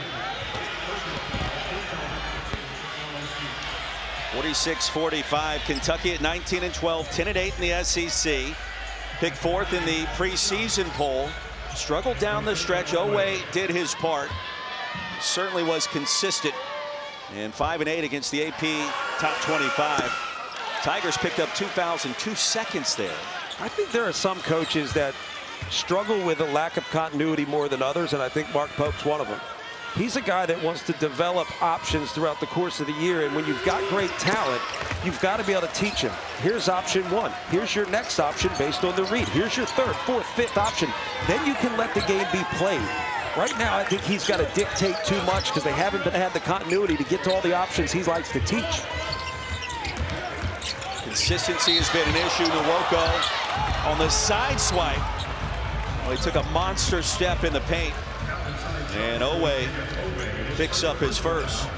S1: 46-45, Kentucky at 19-12, 10-8 in the SEC. Picked fourth in the preseason poll. Struggled down the stretch. Owe did his part. Certainly was consistent. And 5-8 against the AP top 25. Tigers picked up 2 fouls in 2 seconds there.
S2: I think there are some coaches that struggle with a lack of continuity more than others, and I think Mark Pope's one of them. He's a guy that wants to develop options throughout the course of the year, and when you've got great talent, you've got to be able to teach him. Here's option 1. Here's your next option based on the read. Here's your 3rd, 4th, 5th option. Then you can let the game be played. Right now, I think he's got to dictate too much because they haven't had the continuity to get to all the options he likes to teach.
S1: Consistency has been an issue. Nwoko on the side swipe. Well, he took a monster step in the paint. And Owe picks up his first.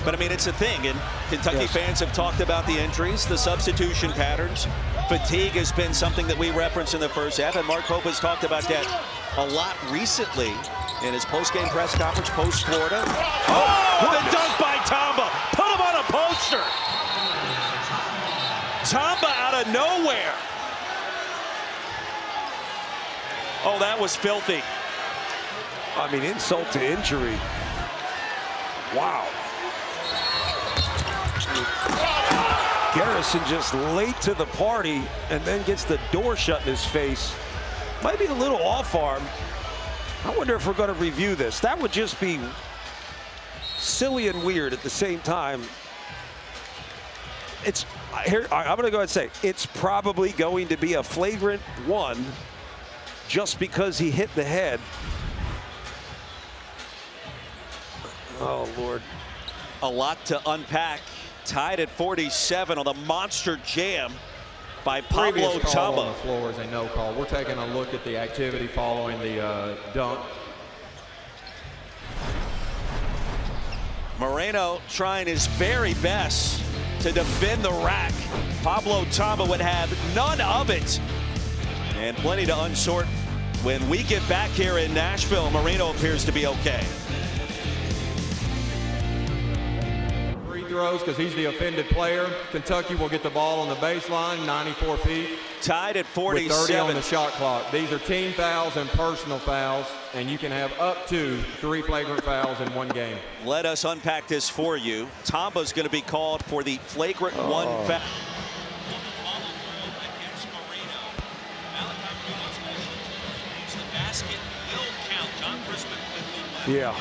S1: But I mean, it's a thing, and Kentucky fans have talked about the injuries, the substitution patterns. Fatigue has been something that we referenced in the first half, and Mark Pope has talked about that a lot recently in his post-game press conference post-Florida. Oh, the dunk by Tamba. Put him on a poster. Tamba out of nowhere. Oh, that was filthy.
S2: I mean, insult to injury. Wow. Garrison just late to the party and then gets the door shut in his face. Might be a little off arm. I wonder if we're going to review this. That would just be silly and weird at the same time. It's here. I'm going to go ahead and say it's probably going to be a flagrant 1 just because he hit the head. Oh, Lord.
S1: A lot to unpack. Tied at 47 on the monster jam by Pablo Tamba.
S4: On the floor is a no call. We're taking a look at the activity following the dunk.
S1: Moreno trying his very best to defend the rack. Pablo Tamba would have none of it. And plenty to unsort. When we get back here in Nashville, Moreno appears to be okay.
S4: Throws because he's the offended player. Kentucky will get the ball on the baseline, 94 feet.
S1: Tied at 47.
S4: With 30 on the shot clock. These are team fouls and personal fouls, and you can have up to 3 flagrant fouls in 1 game.
S1: Let us unpack this for you. Tamba's going to be called for the flagrant 1 foul.
S2: Yeah.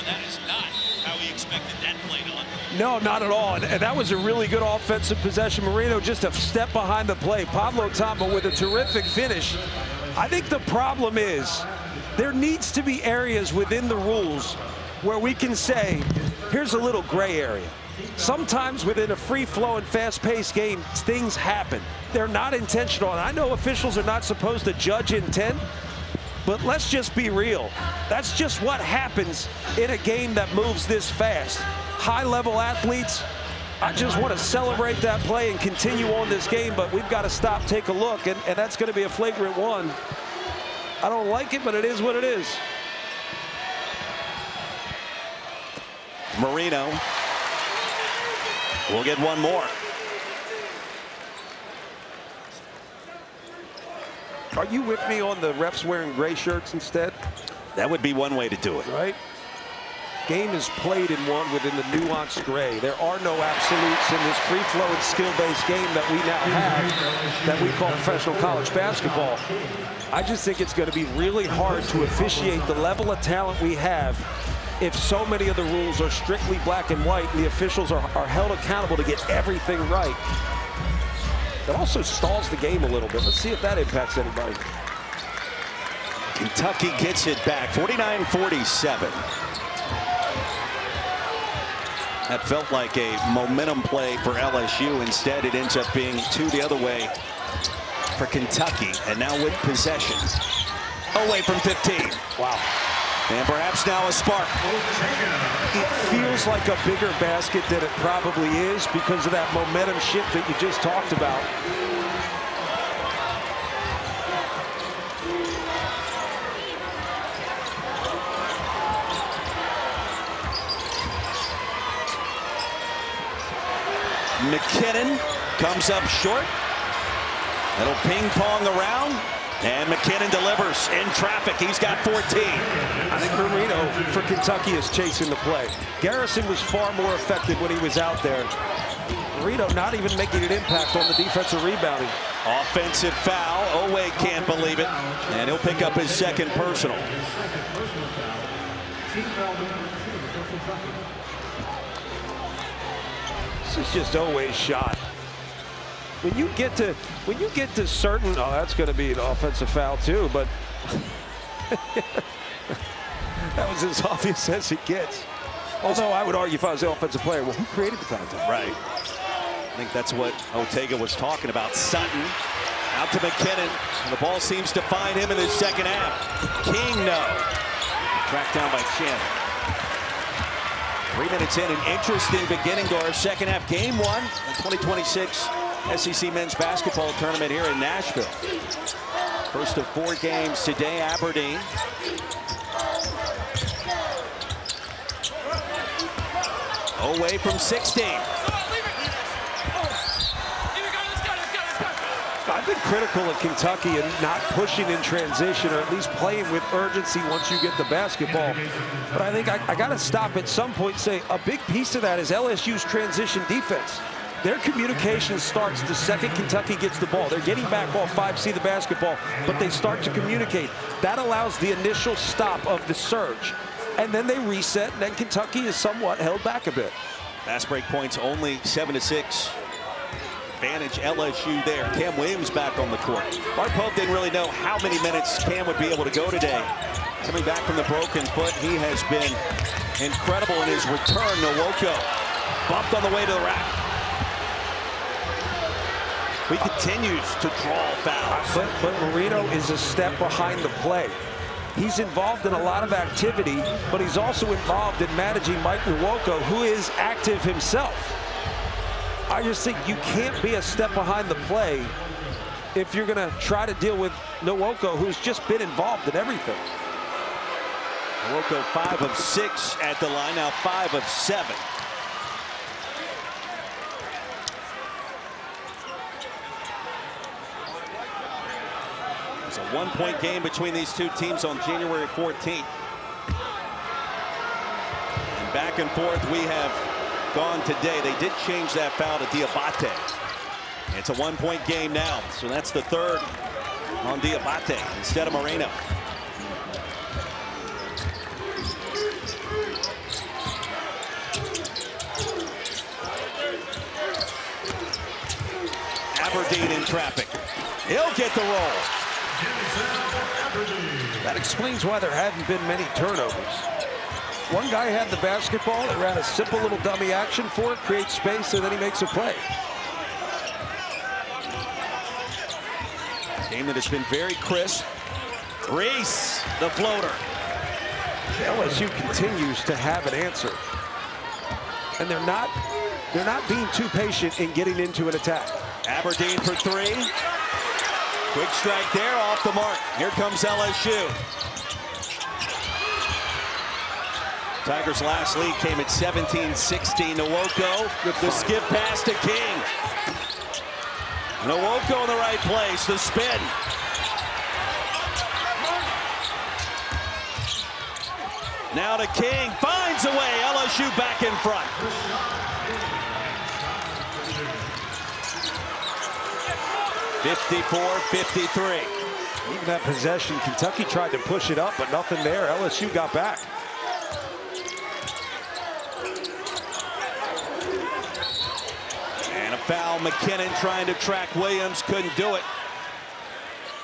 S1: That is not how he expected that play to unfold.
S2: No, not at all. And that was a really good offensive possession. Moreno just a step behind the play. Pablo Tamba with a terrific finish. I think the problem is there needs to be areas within the rules where we can say, here's a little gray area. Sometimes within a free-flowing, fast-paced game, things happen. They're not intentional. And I know officials are not supposed to judge intent, but let's just be real. That's just what happens in a game that moves this fast. High-level athletes, I just want to celebrate that play and continue on this game, but we've got to stop, take a look, and that's going to be a flagrant 1. I don't like it, but it is what it is.
S1: Moreno will get 1 more.
S2: Are you with me on the refs wearing gray shirts instead?
S1: That would be one way to do it.
S2: Right? Game is played in one within the nuanced gray. There are no absolutes in this free-flowing, skill-based game that we now have that we call professional college basketball. I just think it's going to be really hard to officiate the level of talent we have if so many of the rules are strictly black and white and the officials are held accountable to get everything right. That also stalls the game a little bit. Let's see if that impacts anybody.
S1: Kentucky gets it back, 49-47. That felt like a momentum play for LSU. Instead, it ends up being 2 the other way for Kentucky. And now with possession. Away from 15.
S2: Wow.
S1: And perhaps now a spark.
S2: It feels like a bigger basket than it probably is because of that momentum shift that you just talked about.
S1: McKinnon comes up short. Little ping pong around. And McKinnon delivers in traffic. He's got 14.
S2: I think Marino for Kentucky is chasing the play. Garrison was far more effective when he was out there. Marino not even making an impact on the defensive rebounding.
S1: Offensive foul. Owe can't believe it. And he'll pick up his second personal.
S2: This is just Owe's shot. When you get to certain, oh, that's going to be an offensive foul too, but that was as obvious as it gets. Although I would argue if I was the offensive player, well, who created the foul?
S1: Right. I think that's what Ortega was talking about. Sutton out to McKinnon. And the ball seems to find him in the second half. King, no. Tracked down by Shannon. 3 minutes in, an interesting beginning to our second half. Game 1 of 2026 SEC men's basketball tournament here in Nashville. First of 4 games today, Aberdeen. Away from 16.
S2: I've been critical of Kentucky and not pushing in transition, or at least playing with urgency once you get the basketball. But I think I got to stop at some point and say a big piece of that is LSU's transition defense. Their communication starts the second Kentucky gets the ball. They're getting back off 5C the basketball, but they start to communicate. That allows the initial stop of the surge. And then they reset, and then Kentucky is somewhat held back a bit.
S1: Fast break points only 7-6. Advantage LSU there. Cam Williams back on the court. Mark Pope didn't really know how many minutes Cam would be able to go today. Coming back from the broken foot, he has been incredible in his return. Nwoko bumped on the way to the rack. He continues to draw fouls.
S2: But Marino is a step behind the play. He's involved in a lot of activity, but he's also involved in managing Mike Nwoko, who is active himself. I just think you can't be a step behind the play if you're going to try to deal with Nwoko, who's just been involved in everything.
S1: Nwoko 5 of 6 at the line, now 5 of 7. It's a 1-point game between these two teams on January 14th. And back and forth we have gone today. They did change that foul to Diabate. It's a 1-point game now, so that's the third on Diabate instead of Moreno. Aberdeen in traffic. He'll get the roll.
S2: That explains why there haven't been many turnovers. One guy had the basketball, and ran a simple little dummy action for it, creates space, and then he makes a play.
S1: Game that has been very crisp. Reese, the floater.
S2: LSU continues to have an answer, and they're not being too patient in getting into an attack.
S1: Aberdeen for 3. Quick strike there, off the mark. Here comes LSU. Tigers' last lead came at 17-16. Nwoko with the skip pass to King. Nwoko in the right place, the spin. Now to King, finds a way, LSU back in front. (54-53).
S2: Even that possession, Kentucky tried to push it up, but nothing there. LSU got back.
S1: And a foul, McKinnon trying to track Williams, couldn't do it.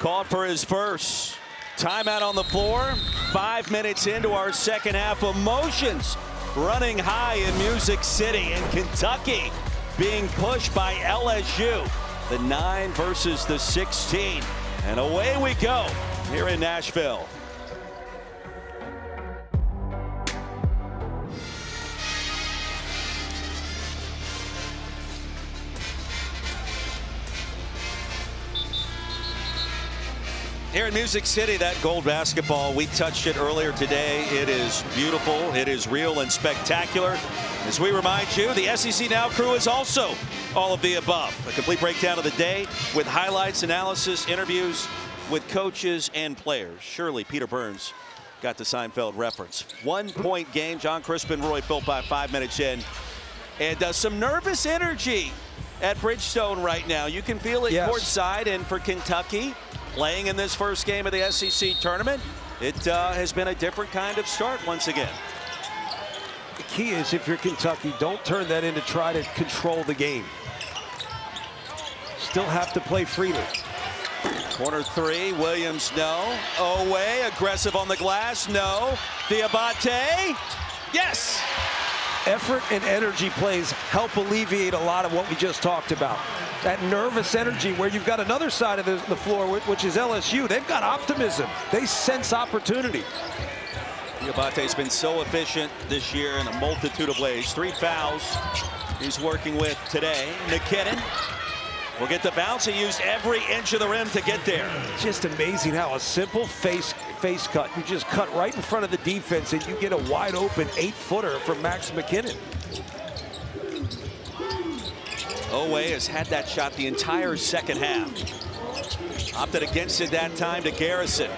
S1: Called for his first. Timeout on the floor. 5 minutes into our second half. Emotions running high in Music City, and Kentucky being pushed by LSU. The 9 versus the 16. And away we go here in Nashville. Here in Music City, that gold basketball, we touched it earlier today. It is beautiful, it is real and spectacular. As we remind you, the SEC Now crew is also all of the above. A complete breakdown of the day with highlights, analysis, interviews with coaches and players. Surely Peter Burns got the Seinfeld reference. 1-point game, John Crispin, Roy Philpott 5 minutes in. And some nervous energy at Bridgestone right now. You can feel it courtside, and for Kentucky, playing in this first game of the SEC tournament, it has been a different kind of start once again.
S2: The key is, if you're Kentucky, don't turn that in to try to control the game. Still have to play freely.
S1: Corner 3, Williams, no. Oway, aggressive on the glass, no. Diabate, yes!
S2: Effort and energy plays help alleviate a lot of what we just talked about. That nervous energy, where you've got another side of the floor, which is LSU. They've got optimism. They sense opportunity.
S1: Diabate's been so efficient this year in a multitude of ways. 3 fouls he's working with today. McKinnon will get the bounce. He used every inch of the rim to get there.
S2: Just amazing how a simple face cut, you just cut right in front of the defense and you get a wide open 8-footer from Max McKinnon.
S1: Oway has had that shot the entire second half. Opted against it that time to Garrison.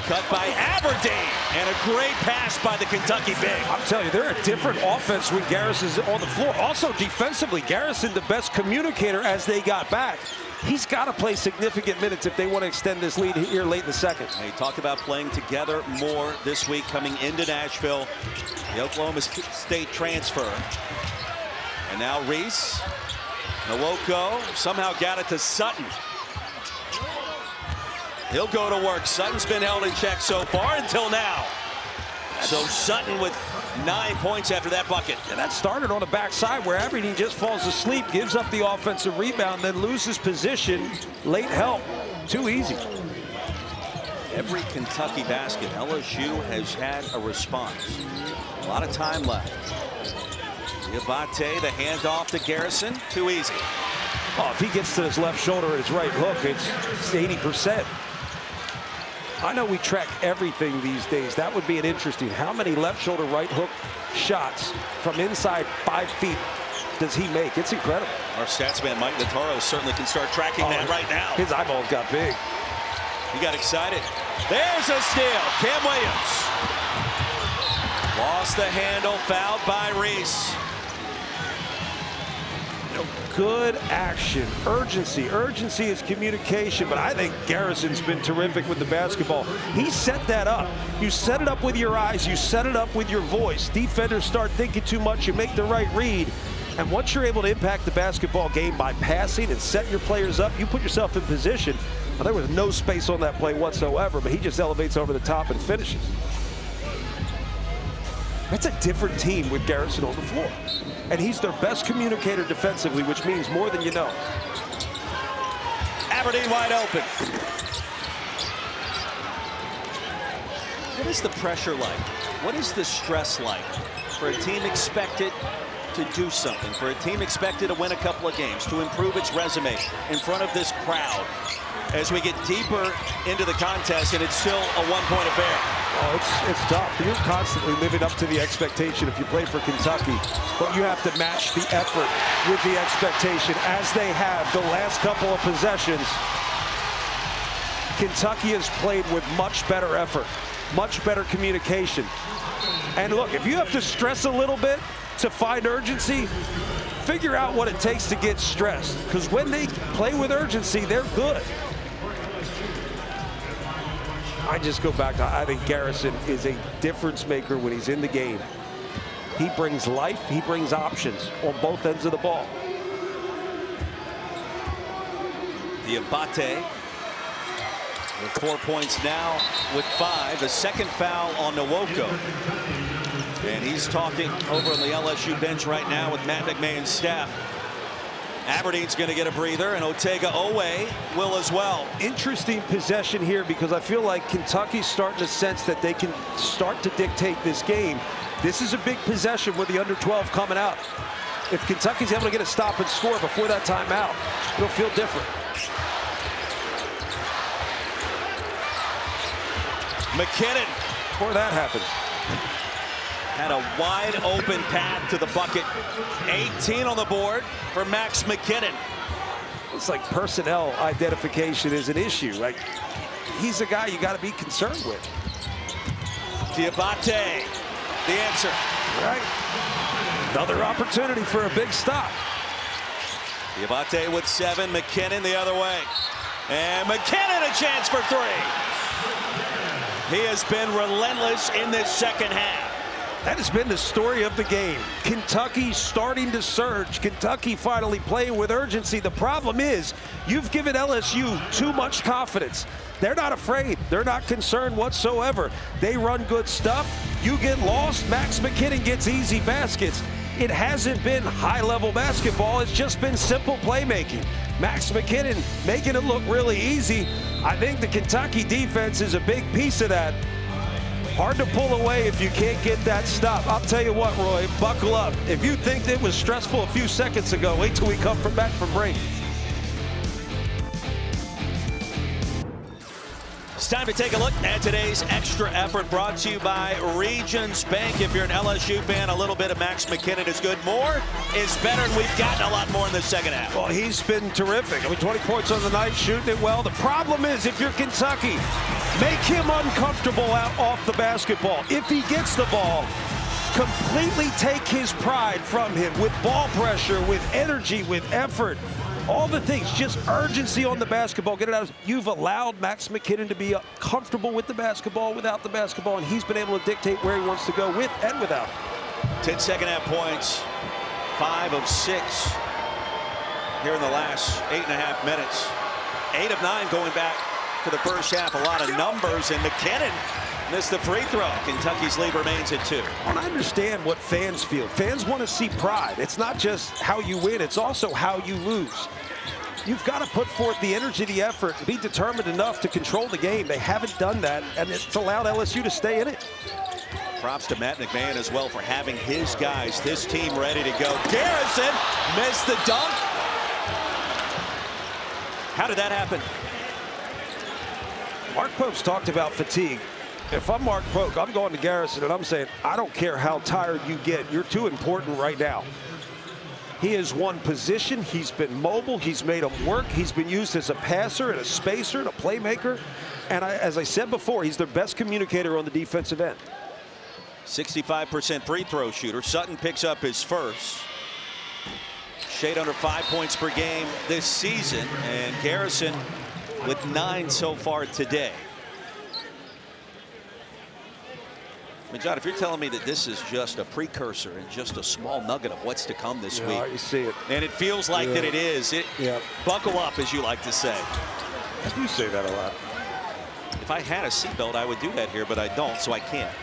S1: Cut by Aberdeen, and a great pass by the Kentucky big.
S2: I'm telling you, they're a different offense when Garrison's on the floor. Also defensively, Garrison the best communicator as they got back. He's got to play significant minutes if they want to extend this lead here late in the second.
S1: They talk about playing together more this week coming into Nashville. The Oklahoma State transfer. And now Reese. Nwoko somehow got it to Sutton. He'll go to work. Sutton's been held in check so far until now. So Sutton with 9 points after that bucket.
S2: And that started on the backside where Aberdeen just falls asleep, gives up the offensive rebound, then loses position. Late help. Too easy.
S1: Every Kentucky basket, LSU has had a response. A lot of time left. Diabate, the handoff to Garrison. Too easy.
S2: Oh, if he gets to his left shoulder and his right hook, it's 80%. I know we track everything these days. That would be an interesting. How many left shoulder, right hook shots from inside 5 feet does he make? It's incredible.
S1: Our stats man, Mike Notaro, certainly can start tracking that right now.
S2: His eyeballs got big.
S1: He got excited. There's a steal. Cam Williams. Lost the handle, fouled by Reese.
S2: Good action, urgency. Urgency is communication, but I think Garrison's been terrific with the basketball. He set that up. You set it up with your eyes, you set it up with your voice. Defenders start thinking too much, you make the right read. And once you're able to impact the basketball game by passing and setting your players up, you put yourself in position. Now, there was no space on that play whatsoever, but he just elevates over the top and finishes. That's a different team with Garrison on the floor. And he's their best communicator defensively, which means more than you know.
S1: Aberdeen wide open. What is the pressure like? What is the stress like for a team expected to do something, for a team expected to win a couple of games, to improve its resume in front of this crowd as we get deeper into the contest and it's still a one-point affair?
S2: Oh, it's tough. You're constantly living up to the expectation if you play for Kentucky, but you have to match the effort with the expectation as they have the last couple of possessions. Kentucky has played with much better effort, much better communication. And look, if you have to stress a little bit to find urgency, figure out what it takes to get stressed, because when they play with urgency, they're good. I just go back to, I think Garrison is a difference maker when he's in the game. He brings life, he brings options on both ends of the ball.
S1: Diabate With 4 points now with 5. The second foul on Nwoko. And he's talking over on the LSU bench right now with Matt McMahon's staff. Aberdeen's going to get a breather, and Otega-Oweh will as well.
S2: Interesting possession here because I feel like Kentucky's starting to sense that they can start to dictate this game. This is a big possession with the under 12 coming out. If Kentucky's able to get a stop and score before that timeout, it'll feel different.
S1: McKinnon.
S2: Before that happens.
S1: Had a wide open path to the bucket. 18 on the board for Max McKinnon.
S2: It's like personnel identification is an issue. Like, he's a guy you got to be concerned with.
S1: Diabate, the answer.
S2: Right. Another opportunity for a big stop.
S1: Diabate with 7, McKinnon the other way. And McKinnon a chance for 3. He has been relentless in this second half.
S2: That has been the story of the game. Kentucky starting to surge. Kentucky finally playing with urgency. The problem is you've given LSU too much confidence. They're not afraid. They're not concerned whatsoever. They run good stuff. You get lost. Max McKinnon gets easy baskets. It hasn't been high-level basketball. It's just been simple playmaking. Max McKinnon making it look really easy. I think the Kentucky defense is a big piece of that. Hard to pull away if you can't get that stop. I'll tell you what, Roy, buckle up. If you think it was stressful a few seconds ago, wait till we come back from break.
S1: It's time to take a look at today's extra effort brought to you by Regions Bank. If you're an LSU fan, a little bit of Max McKinnon is good. More is better, and we've gotten a lot more in the second half.
S2: Well, he's been terrific. I mean, 20 points on the night, shooting it well. The problem is, if you're Kentucky, make him uncomfortable out off the basketball. If he gets the ball, completely take his pride from him with ball pressure, with energy, with effort. All the things, just urgency on the basketball, get it out. You've allowed Max McKinnon to be comfortable with the basketball, without the basketball, and he's been able to dictate where he wants to go with and without.
S1: 10 second half points, 5 of 6 here in the last 8.5 minutes. 8 of 9 going back to the first half. A lot of numbers, and McKinnon missed the free throw. Kentucky's lead remains at 2.
S2: And I understand what fans feel. Fans want to see pride. It's not just how you win, it's also how you lose. You've got to put forth the energy, the effort, be determined enough to control the game. They haven't done that, and it's allowed LSU to stay in it.
S1: Props to Matt McMahon as well for having his guys, this team ready to go. Garrison missed the dunk. How did that happen?
S2: Mark Pope's talked about fatigue. If I'm Mark Pope, I'm going to Garrison and I'm saying, I don't care how tired you get. You're too important right now. He has won position. He's been mobile. He's made him work. He's been used as a passer and a spacer and a playmaker. And as I said before, he's their best communicator on the defensive end.
S1: 65% free throw shooter. Sutton picks up his first. Shade under 5 points per game this season. And Garrison with 9 so far today. I mean, John, if you're telling me that this is just a precursor and just a small nugget of what's to come this week.
S2: You see it.
S1: And it feels like that it is. Buckle up, as you like to say.
S2: I do say that a lot.
S1: If I had a seatbelt, I would do that here, but I don't, so I can't.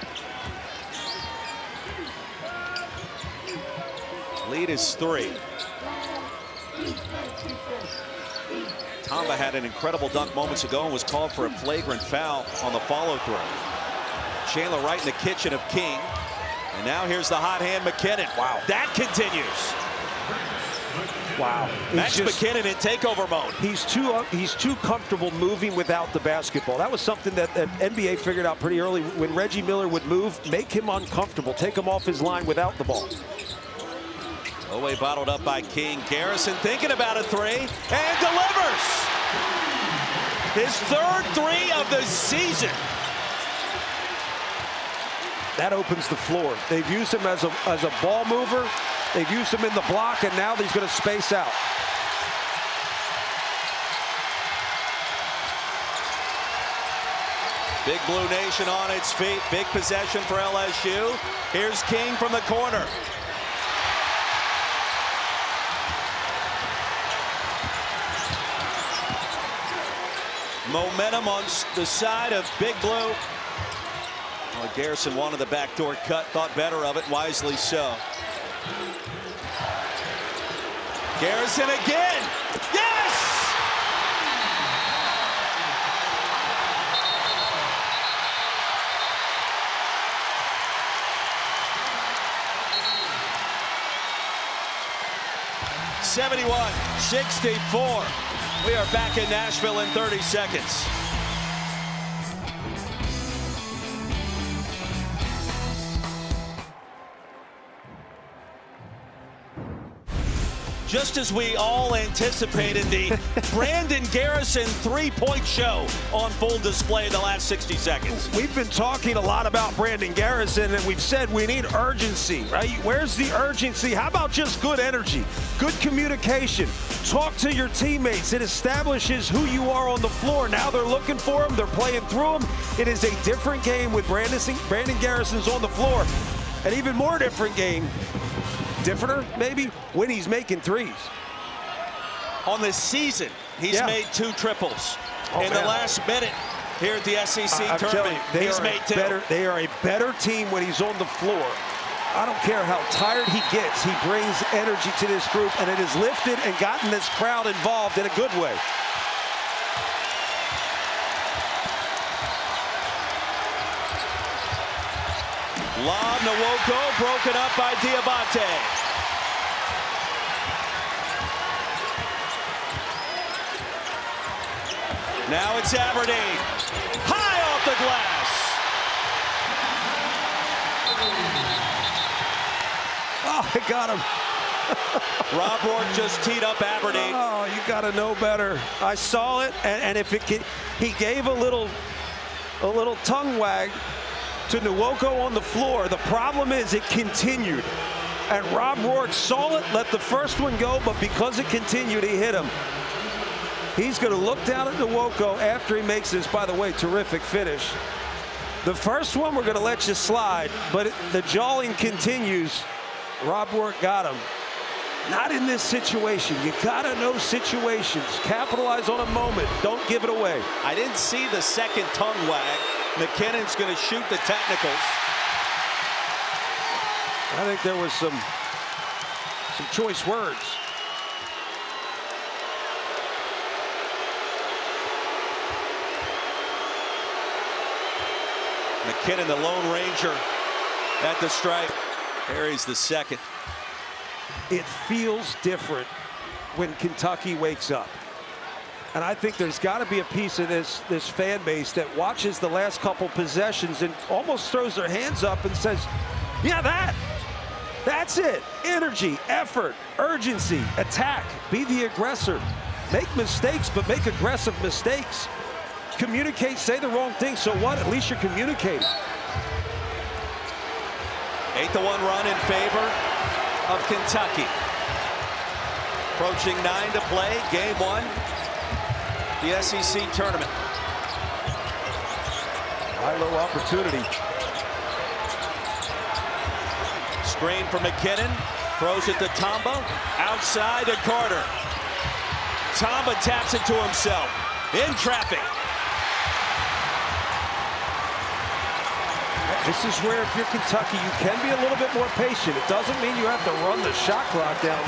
S1: Lead is 3. Tamba had an incredible dunk moments ago and was called for a flagrant foul on the follow-through. Chandler right in the kitchen of King. And now here's the hot hand, McKinnon. Wow. That continues.
S2: Wow.
S1: Max McKinnon in takeover mode.
S2: He's too comfortable moving without the basketball. That was something that NBA figured out pretty early. When Reggie Miller would move, make him uncomfortable. Take him off his line without the ball.
S1: Oweh bottled up by King. Garrison thinking about a 3 and delivers. His 3rd 3 of the season.
S2: That opens the floor. They've used him as a ball mover. They've used him in the block, and now he's going to space out.
S1: Big Blue Nation on its feet. Big possession for LSU. Here's King from the corner. Momentum on the side of Big Blue. Well, Garrison wanted the backdoor cut, thought better of it, wisely so. Garrison again. Yes! (71-64). We are back in Nashville in 30 seconds. Just as we all anticipated, the Brandon Garrison three-point show on full display the last 60 seconds.
S2: We've been talking a lot about Brandon Garrison, and we've said we need urgency, right? Where's the urgency? How about just good energy, good communication? Talk to your teammates. It establishes who you are on the floor. Now they're looking for him. They're playing through him. It is a different game with Brandon Garrison's on the floor. An even more different game, differenter maybe, when he's making threes.
S1: On the season, he's made 2 triples. In the last minute here at the SEC tournament, he's made 2.
S2: They are a better team when he's on the floor. I don't care how tired he gets, he brings energy to this group, and it has lifted and gotten this crowd involved in a good way.
S1: Lob, Nwoko, broken up by Diabate. Now it's Aberdeen. High off the glass.
S2: Oh, I got him.
S1: Rob Rourke just teed up Aberdeen.
S2: Oh, you got to know better. I saw it, and if it can, he gave a little tongue wag to Nwoko on the floor. The problem is it continued, and Rob Rourke saw it, let the first one go, but because it continued, he hit him. He's going to look down at Nwoko after he makes this, by the way, terrific finish. The first one we're going to let you slide, but the jawing continues. Rob Rourke got him. Not in this situation. You got to know situations. Capitalize on a moment. Don't give it away.
S1: I didn't see the second tongue wag. McKinnon's going to shoot the technicals.
S2: I think there was some choice words.
S1: McKinnon, the Lone Ranger, at the stripe. Carries the second.
S2: It feels different when Kentucky wakes up. And I think there's got to be a piece of this fan base that watches the last couple possessions and almost throws their hands up and says, yeah, that's it. Energy, effort, urgency, attack, be the aggressor. Make mistakes, but make aggressive mistakes. Communicate, say the wrong thing, so what? At least you're communicating.
S1: 8-1 run in favor of Kentucky. Approaching 9 to play, game 1. The SEC tournament.
S2: High-low opportunity.
S1: Screen for McKinnon. Throws it to Tamba. Outside to Carter. Tamba taps it to himself. In traffic.
S2: This is where, if you're Kentucky, you can be a little bit more patient. It doesn't mean you have to run the shot clock down,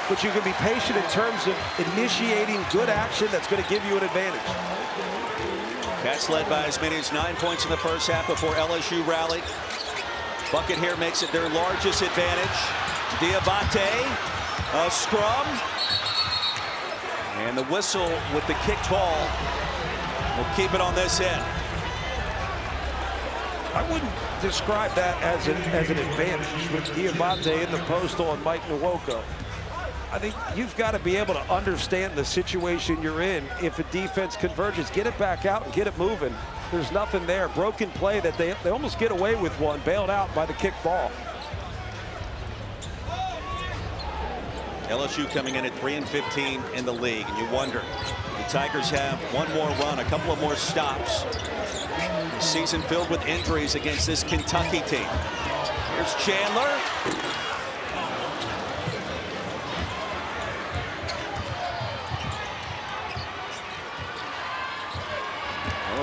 S2: but you can be patient in terms of initiating good action that's going to give you an advantage.
S1: Cats led by as many as 9 points in the first half before LSU rallied. Bucket here makes it their largest advantage. Diabate, a scrum. And the whistle with the kick ball will keep it on this end.
S2: I wouldn't describe that as an advantage with Diabate in the post on Mike Nwoko. I think you've got to be able to understand the situation you're in. If a defense converges, get it back out and get it moving. There's nothing there. Broken play that they almost get away with one, bailed out by the kick ball.
S1: LSU coming in at 3-15 in the league, and you wonder, the Tigers have one more run, a couple of more stops. A season filled with injuries against this Kentucky team. Here's Chandler.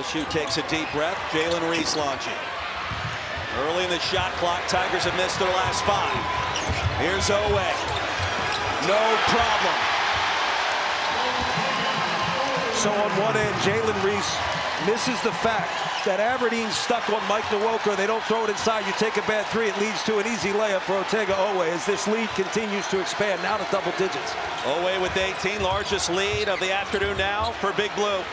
S1: LSU takes a deep breath. Jalen Reese launching. Early in the shot clock, Tigers have missed their last 5. Here's Owe. No problem.
S2: So on one end, Jalen Reese misses the fact that Aberdeen's stuck on Mike Nwoko. They don't throw it inside. You take a bad 3, it leads to an easy layup for Otega Owe as this lead continues to expand, now to double digits.
S1: Owe with 18, largest lead of the afternoon now for Big Blue.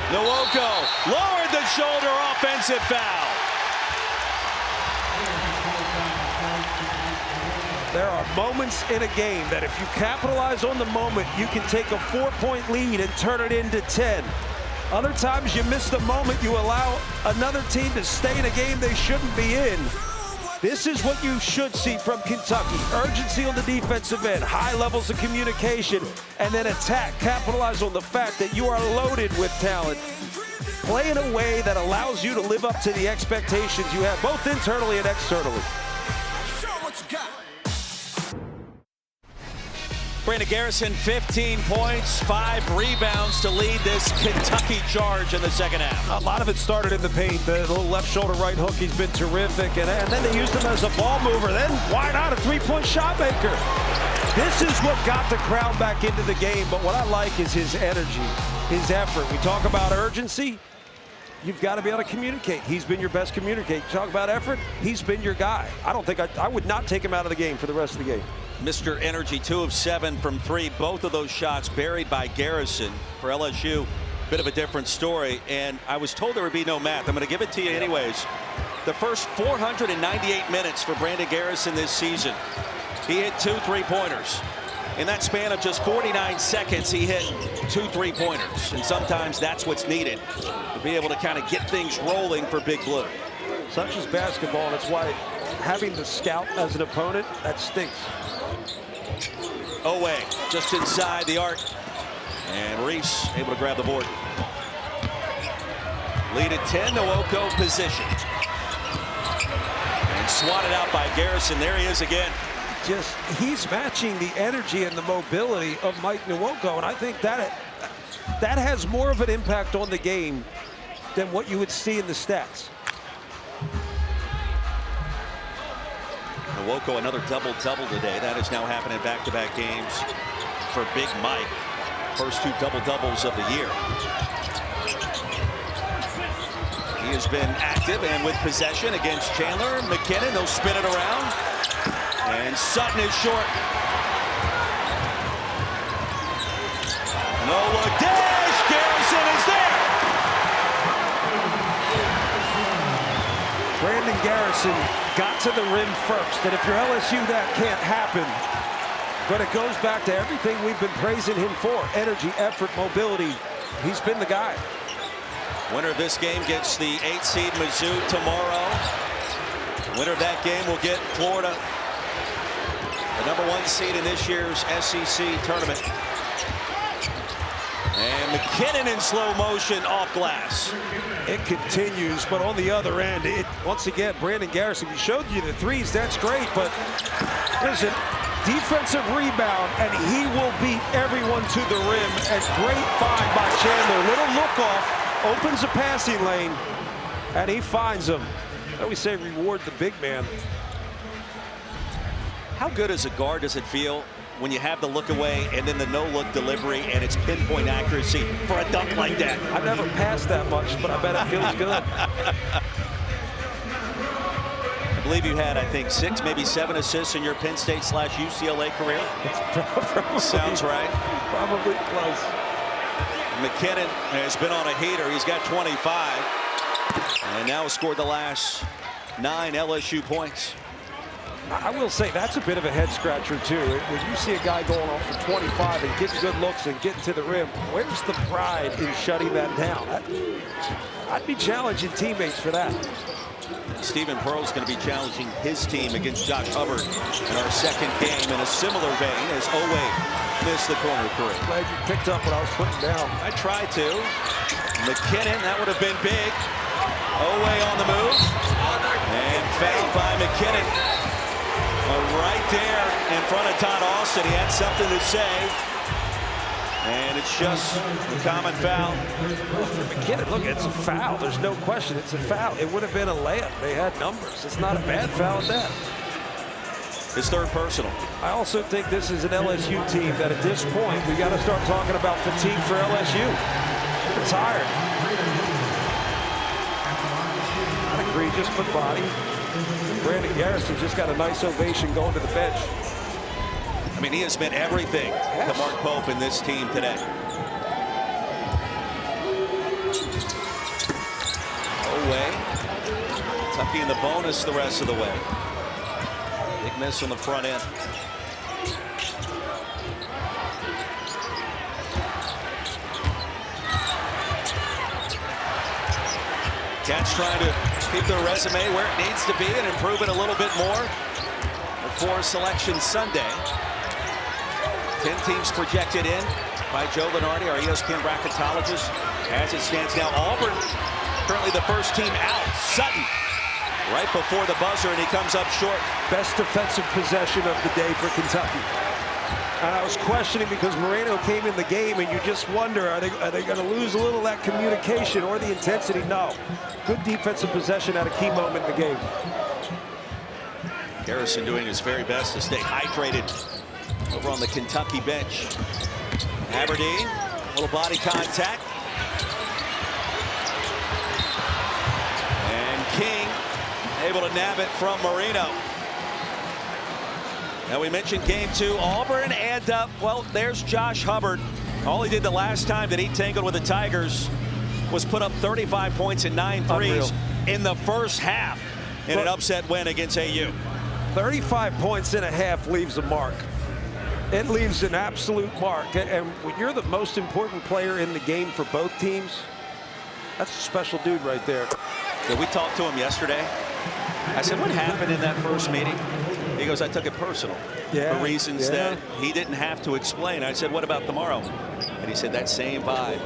S1: Nwoko lowered the shoulder, offensive foul.
S2: There are moments in a game that if you capitalize on the moment, you can take a 4-point lead and turn it into 10. Other times you miss the moment, you allow another team to stay in a game they shouldn't be in. This is what you should see from Kentucky. Urgency on the defensive end, high levels of communication, and then attack. Capitalize on the fact that you are loaded with talent. Play in a way that allows you to live up to the expectations you have, both internally and externally.
S1: Brandon Garrison, 15 points, 5 rebounds to lead this Kentucky charge in the second half.
S2: A lot of it started in the paint. The little left shoulder right hook, he's been terrific. And then they used him as a ball mover. Then why not a 3-point shot maker? This is what got the crowd back into the game. But what I like is his energy, his effort. We talk about urgency. You've got to be able to communicate. He's been your best communicator. Talk about effort. He's been your guy. I don't think I would not take him out of the game for the rest of the game.
S1: Mr. Energy, 2 of 7 from 3. Both of those shots buried by Garrison. For LSU, bit of a different story. And I was told there would be no math. I'm going to give it to you anyways. The first 498 minutes for Brandon Garrison this season, he hit 2 3-pointers. In that span of just 49 seconds, he hit 2 3-pointers. And sometimes that's what's needed to be able to kind of get things rolling for Big Blue.
S2: Such as basketball, and it's why having the scout as an opponent, that stinks.
S1: Owe just inside the arc. And Reese able to grab the board. Lead at 10, Nwoko position. And swatted out by Garrison. There he is again.
S2: He's matching the energy and the mobility of Mike Nwoko, and I think that has more of an impact on the game than what you would see in the stats.
S1: Nwoko, another double-double today. That is now happening back-to-back games for Big Mike. First 2 double-doubles of the year. He has been active and with possession against Chandler. McKinnon, they'll spin it around. And Sutton is short. No look dash. Garrison is there.
S2: Brandon Garrison got to the rim first, and if you're LSU, that can't happen. But it goes back to everything we've been praising him for: energy, effort, mobility. He's been the guy.
S1: Winner of this game gets the 8th seed Mizzou tomorrow. Winner of that game will get Florida, the #1 seed in this year's SEC tournament. And McKinnon in slow motion off glass.
S2: It continues, but on the other end, once again, Brandon Garrison, we showed you the threes, that's great, but there's a defensive rebound, and he will beat everyone to the rim. And great find by Chandler. Little look off, opens a passing lane, and he finds him. I always say reward the big man.
S1: How good as a guard does it feel when you have the look away and then the no-look delivery and it's pinpoint accuracy for a dunk like that?
S2: I've never passed that much, but I bet it feels good.
S1: I believe you had, I think, 6, maybe 7 assists in your Penn State/UCLA career. Sounds right.
S2: Probably close.
S1: McKinnon has been on a heater. He's got 25. And now has scored the last 9 LSU points.
S2: I will say that's a bit of a head scratcher too. When you see a guy going off for 25 and getting good looks and getting to the rim, where's the pride in shutting that down? I'd be challenging teammates for that.
S1: Stephen Pearl's going to be challenging his team against Josh Hubbard in our second game in a similar vein as Owe missed the corner 3.
S2: Glad you picked up what I was putting down.
S1: I tried to. McKinnon, that would have been big. Owe on the move. And fouled by McKinnon right there in front of Todd Austin. He had something to say. And it's just a common foul.
S2: McKinnon, look, it's a foul. There's no question. It's a foul. It would have been a layup. They had numbers. It's not a bad foul at that.
S1: His third personal.
S2: I also think this is an LSU team that at this point, we got to start talking about fatigue for LSU. They're tired. Not egregious, but body. Brandon Garrison just got a nice ovation going to the bench.
S1: I mean, he has been everything to Mark Pope in this team today. Away. Kentucky in the bonus the rest of the way. Big miss on the front end. Cats trying to keep their resume where it needs to be and improve it a little bit more before Selection Sunday. 10 teams projected in by Joe Lenardi, our ESPN bracketologist. As it stands now, Auburn currently the first team out. Sutton right before the buzzer, and he comes up short.
S2: Best defensive possession of the day for Kentucky. And I was questioning because Moreno came in the game, and you just wonder, are they going to lose a little of that communication or the intensity? No. Good defensive possession at a key moment in the game.
S1: Garrison doing his very best to stay hydrated over on the Kentucky bench. Aberdeen, little body contact. And King able to nab it from Marino. Now we mentioned game 2, Auburn, and well, there's Josh Hubbard. All he did the last time that he tangled with the Tigers was put up 35 points and 9 threes in the first half in an upset win against AU.
S2: 35 points in a half leaves a mark. It leaves an absolute mark. And when you're the most important player in the game for both teams, that's a special dude right there.
S1: Yeah, we talked to him yesterday. I said, what happened in that first meeting? He goes, I took it personal for reasons that he didn't have to explain. I said, what about tomorrow? And he said that same vibe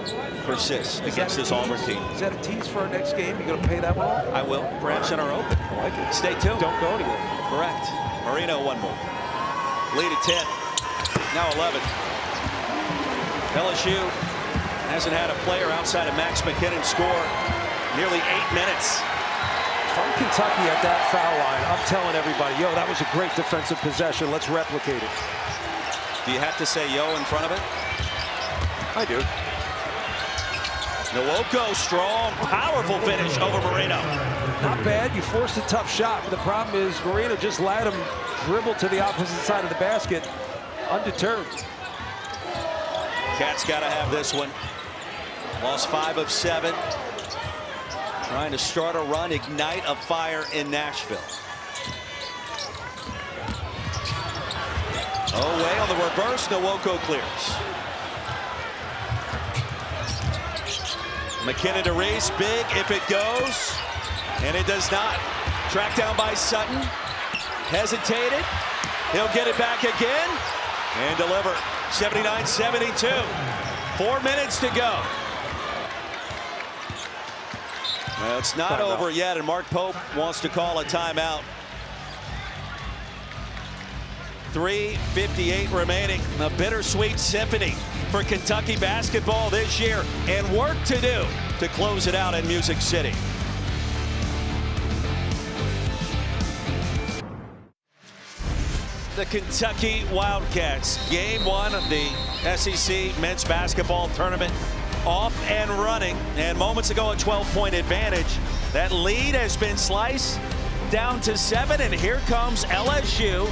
S1: persists against this Auburn team.
S2: Is that a tease for our next game? You going to pay that one off?
S1: I will. Perhaps in our open.
S2: I like it.
S1: Stay tuned.
S2: Don't go anywhere.
S1: Correct. Marino one more. Lead at 10. Now 11. LSU hasn't had a player outside of Max McKinnon score nearly 8 minutes.
S2: From Kentucky at that foul line, I'm telling everybody, yo, that was a great defensive possession. Let's replicate it.
S1: Do you have to say yo in front of it?
S2: I do.
S1: Nwoko, strong, powerful finish over Marino.
S2: Not bad. You forced a tough shot, but the problem is Marino just let him dribble to the opposite side of the basket, undeterred.
S1: Cats got to have this one. Lost 5 of 7. Trying to start a run, ignite a fire in Nashville. Away on the reverse, Nwoko clears. McKinnon to Reese, big if it goes, and it does not. Tracked down by Sutton, hesitated. He'll get it back again and deliver. 79-72. 4 minutes to go. Well, it's not over yet, and Mark Pope wants to call a timeout. 3:58 remaining. A bittersweet symphony for Kentucky basketball this year, and work to do to close it out in Music City. The Kentucky Wildcats, game 1 of the SEC men's basketball tournament, off and running, and moments ago a 12-point advantage. That lead has been sliced down to 7, and here comes LSU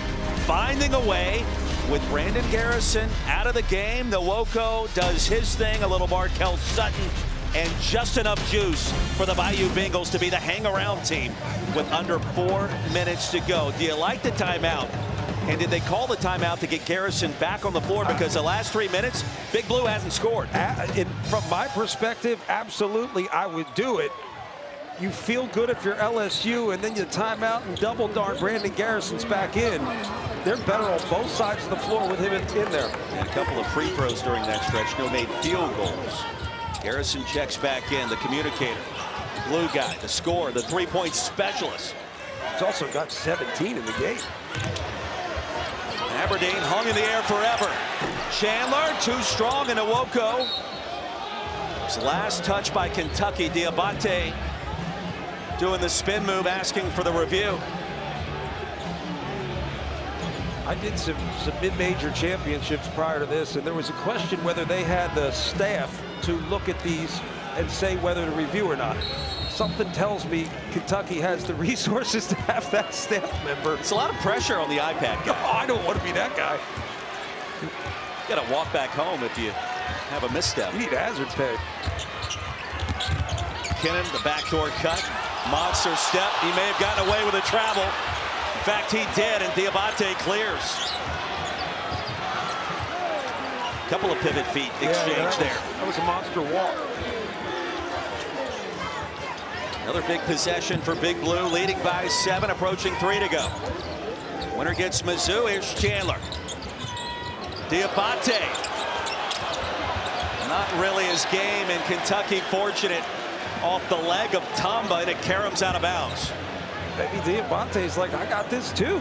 S1: finding a way with Brandon Garrison out of the game. Nwoko does his thing, a little Markel Sutton, and just enough juice for the Bayou Bengals to be the hang-around team with under 4 minutes to go. Do you like the timeout? And did they call the timeout to get Garrison back on the floor? Because the last 3 minets, Big Blue hasn't scored.
S2: From my perspective, absolutely, I would do it. You feel good if you're LSU, and then you timeout and double dart Brandon Garrison's back in. They're better on both sides of the floor with him in there.
S1: And a couple of free throws during that stretch. No made field goals. Garrison checks back in, the communicator, the glue guy, the scorer, the three-point specialist.
S2: He's also got 17 in the game.
S1: Aberdeen hung in the air forever. Chandler, too strong, and Iwoko. His last touch by Kentucky. Diabate doing the spin move, asking for the review.
S2: I did some mid-major championships prior to this, and there was a question whether they had the staff to look at these and say whether to review or not. Something tells me Kentucky has the resources to have that staff member.
S1: It's a lot of pressure on the iPad guy.
S2: Oh, I don't want to be that guy.
S1: You got to walk back home if you have a misstep.
S2: You need hazard pay.
S1: McKinnon, the backdoor cut. Monster step. He may have gotten away with a travel. In fact, he did, and Diabate clears. Couple of pivot feet exchange there.
S2: That was a monster walk.
S1: Another big possession for Big Blue, leading by 7, approaching 3 to go. Winner gets Mizzou. Here's Chandler. Diabate. Not really his game, and Kentucky fortunate off the leg of Tamba, and it caroms out of bounds.
S2: Maybe Diabate's like, I got this too.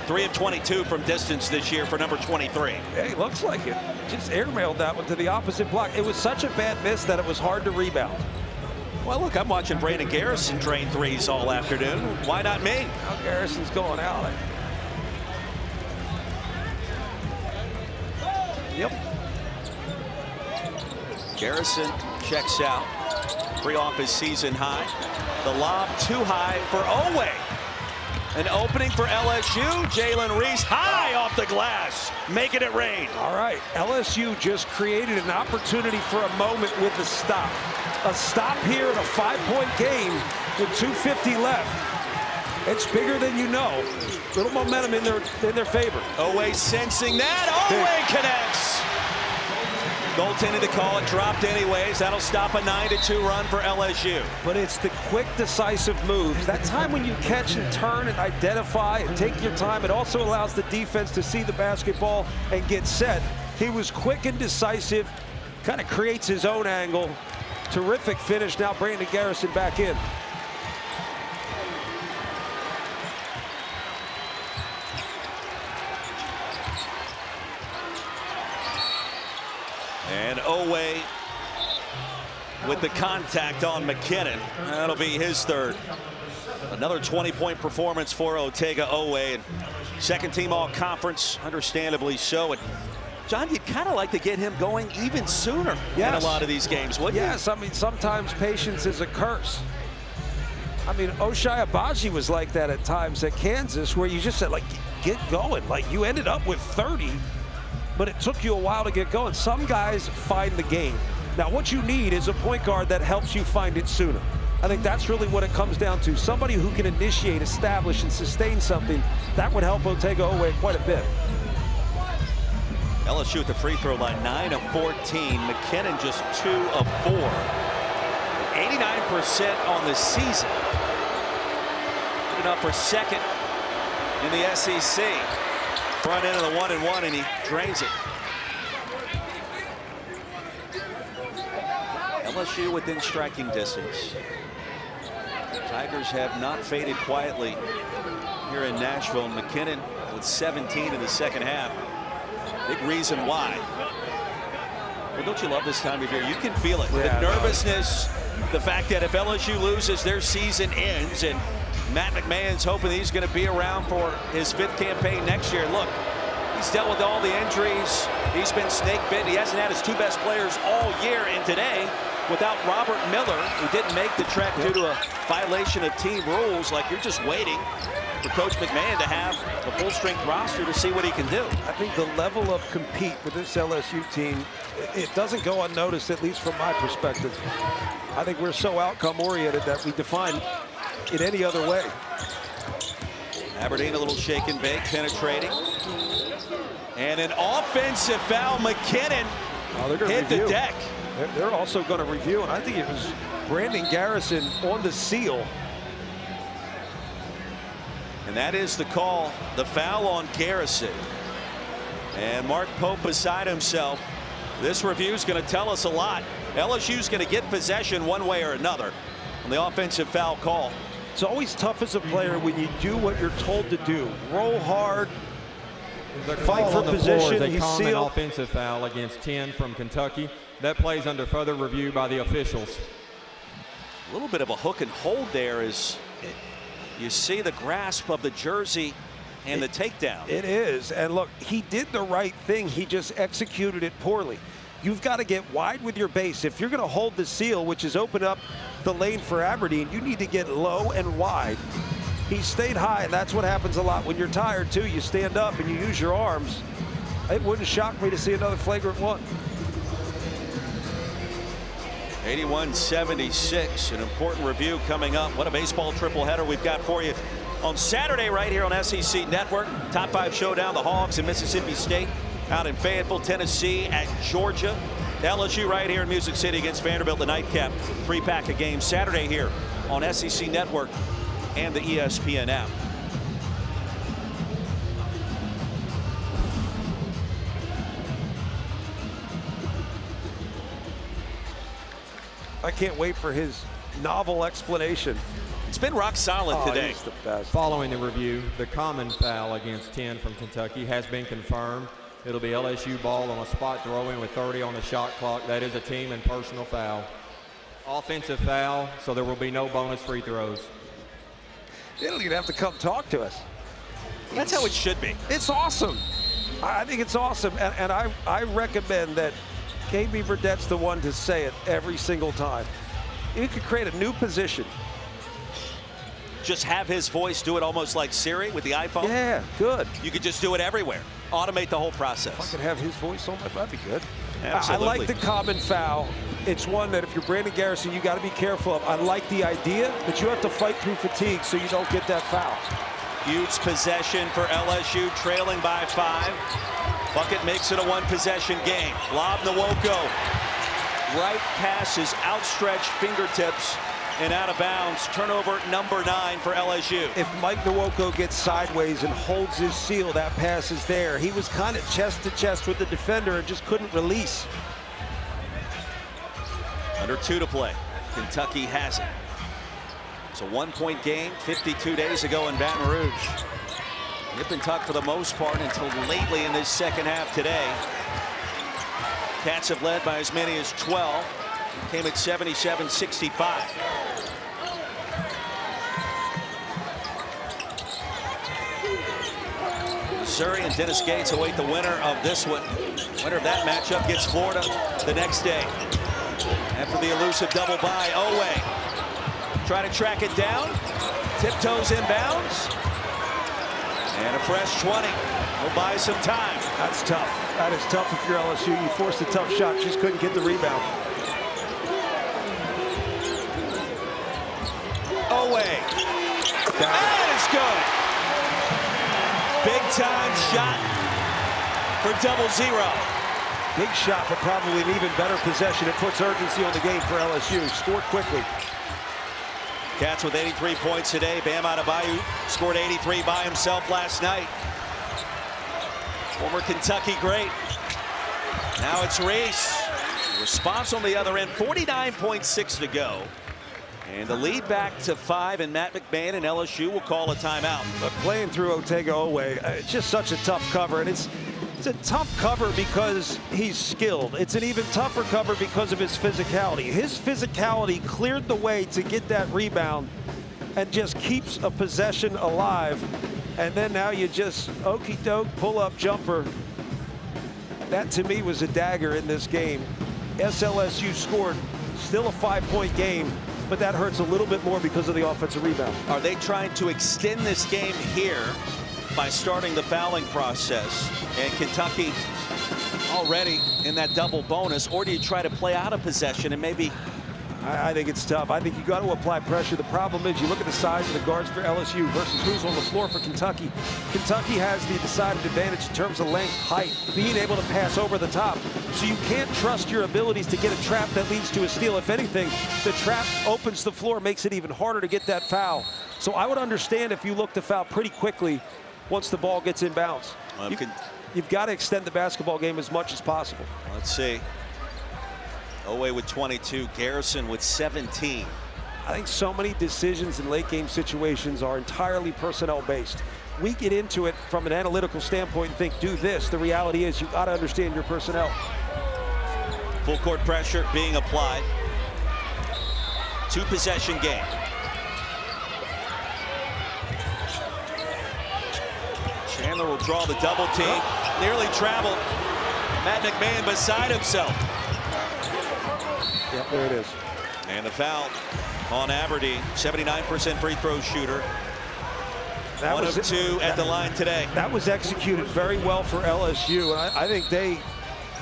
S1: 3 of 22 from distance this year for number 23.
S2: Hey, looks like it. Just airmailed that one to the opposite block. It was such a bad miss that it was hard to rebound.
S1: Well, look, I'm watching Brandon Garrison drain threes all afternoon. Why not me?
S2: Now Garrison's going out. Yep.
S1: Garrison checks out. 3 off his season high. The lob too high for Owe. An opening for LSU. Jalen Reese high off the glass, making it rain.
S2: All right, LSU just created an opportunity for a moment with the stop. A stop here in a 5-point game with 2:50 left. It's bigger than you know. Little momentum in their favor.
S1: Owe sensing that. Owe connects. Goaltending to call it, dropped anyways. That'll stop a 9-2 run for LSU.
S2: But it's the quick, decisive moves. That time when you catch and turn and identify and take your time, it also allows the defense to see the basketball and get set. He was quick and decisive, kind of creates his own angle. Terrific finish. Now Brandon Garrison back in.
S1: And Owe with the contact on McKinnon. That'll be his third. Another 20-point performance for Otega Owe. And second team all-conference, understandably so. And John, you'd kind of like to get him going even sooner in a lot of these games, wouldn't you?
S2: Yes, I mean, sometimes patience is a curse. I mean, Ochai Agbaji was like that at times at Kansas, where you just said, like, get going. Like, you ended up with 30. But it took you a while to get going. Some guys find the game. Now, what you need is a point guard that helps you find it sooner. I think that's really what it comes down to. Somebody who can initiate, establish, and sustain something. That would help Otega Owe quite a bit.
S1: LSU at the free throw line, 9 of 14. McKinnon just 2 of 4. 89% on the season. Putting up for second in the SEC. Front end of the 1-and-1, and he drains it. LSU within striking distance. Tigers have not faded quietly here in Nashville. McKinnon with 17 in the second half. Big reason why. Well, don't you love this time of year? You can feel it.
S2: Yeah,
S1: the nervousness, the fact that if LSU loses, their season ends, and Matt McMahon's hoping he's going to be around for his 5th campaign next year. Look, he's dealt with all the injuries. He's been snake bitten. He hasn't had his 2 best players all year. And today, without Robert Miller, who didn't make the trek due to a violation of team rules, like you're just waiting for Coach McMahon to have a full-strength roster to see what he can do.
S2: I think the level of compete with this LSU team, it doesn't go unnoticed, at least from my perspective. I think we're so outcome-oriented that we define it any other way.
S1: Aberdeen a little shake and bake, penetrating. And an offensive foul. McKinnon hit the deck.
S2: They're also going to review, and I think it was Brandon Garrison on the seal.
S1: And that is the call, the foul on Garrison. And Mark Pope beside himself. This review is going to tell us a lot. LSU's going to get possession one way or another on the offensive foul call.
S2: It's always tough as a player when you do what you're told to do. Roll hard,
S4: The
S2: Fight
S4: call
S2: for
S4: on the
S2: position,
S4: floor is a
S2: he's
S4: common
S2: sealed.
S4: offensive foul against 10 from Kentucky. That plays under further review by the officials.
S1: A little bit of a hook and hold there as you see the grasp of the jersey and the takedown.
S2: It is, and look, he did the right thing. He just executed it poorly. You've got to get wide with your base. If you're going to hold the seal, which is open up the lane for Aberdeen, you need to get low and wide. He stayed high, and that's what happens a lot when you're tired, too. You stand up and you use your arms. It wouldn't shock me to see another flagrant one.
S1: 81-76, an important review coming up. What a baseball triple header we've got for you on Saturday right here on SEC Network. Top 5 showdown, the Hogs and Mississippi State out in Fayetteville, Tennessee at Georgia. LSU right here in Music City against Vanderbilt, the nightcap 3-pack of games Saturday here on SEC Network and the ESPN app.
S2: I can't wait for his novel explanation.
S1: It's been rock solid today.
S2: He's the best.
S4: Following the review, the common foul against 10 from Kentucky has been confirmed. It'll be LSU ball on a spot throw-in with 30 on the shot clock. That is a team and personal foul. Offensive foul, so there will be no bonus free throws.
S2: You don't even have to come talk to us.
S1: That's how it should be.
S2: It's awesome. I think it's awesome, and I recommend that KB Burdett's the one to say it every single time. You could create a new position.
S1: Just have his voice do it almost like Siri with the iPhone.
S2: Yeah, good.
S1: You could just do it everywhere. Automate the whole process.
S2: If I could have his voice on my, that'd be good.
S1: Absolutely.
S2: I like the common foul. It's one that if you're Brandon Garrison, you got to be careful of. I like the idea, but you have to fight through fatigue so you don't get that foul.
S1: Huge possession for LSU, trailing by 5. Bucket makes it a 1-possession game. Lob Nwoko. Right past his outstretched fingertips and out of bounds. Turnover number 9 for LSU.
S2: If Mike Nwoko gets sideways and holds his seal, that pass is there. He was kind of chest to chest with the defender and just couldn't release.
S1: Under 2 to play. Kentucky has it. It's a 1-point game 52 days ago in Baton Rouge. Nip and tuck for the most part until lately in this second half today. Cats have led by as many as 12. Came at 77-65. Missouri and Dennis Gates await the winner of this one. Winner of that matchup gets Florida the next day. After the elusive double by Oweh. Try to track it down. Tiptoes inbounds. And a fresh 20. Will buy some time.
S2: That's tough. That is tough if you're LSU. You forced a tough shot, just couldn't get the rebound.
S1: Oweh. That is good. Big time shot for 0-0.
S2: Big shot, but probably an even better possession. It puts urgency on the game for LSU. Scored quickly.
S1: Cats with 83 points today. Bam Adebayo scored 83 by himself last night. Former Kentucky great. Now it's Reese. Response on the other end. 49.6 to go. And the lead back to 5, and Matt McMahon and LSU will call a timeout.
S2: But playing through Otega Oweh, it's just such a tough cover, and it's a tough cover because he's skilled. It's an even tougher cover because of his physicality. His physicality cleared the way to get that rebound and just keeps a possession alive. And then now you just okey-doke, pull-up jumper. That, to me, was a dagger in this game. SLSU scored, still a 5-point game, but that hurts a little bit more because of the offensive rebound.
S1: Are they trying to extend this game here by starting the fouling process? And Kentucky already in that double bonus, or do you try to play out of possession and maybe?
S2: I think it's tough. I think you got to apply pressure. The problem is you look at the size of the guards for LSU versus who's on the floor for Kentucky. Kentucky has the decided advantage in terms of length, height, being able to pass over the top. So you can't trust your abilities to get a trap that leads to a steal. If anything, the trap opens the floor, makes it even harder to get that foul. So I would understand if you look to foul pretty quickly once the ball gets inbounds. You've got to extend the basketball game as much as possible.
S1: Let's see. Oweh with 22, Garrison with 17.
S2: I think so many decisions in late game situations are entirely personnel based. we get into it from an analytical standpoint and think, do this. The reality is you've got to understand your personnel.
S1: Full court pressure being applied. 2-possession game. Chandler will draw the double team. Nearly traveled. Matt McMahon beside himself.
S2: Yep, there it is.
S1: And the foul on Aberdeen. 79% free throw shooter.
S2: That
S1: One
S2: was
S1: of 2 at the line today.
S2: That was executed very well for LSU. And I think they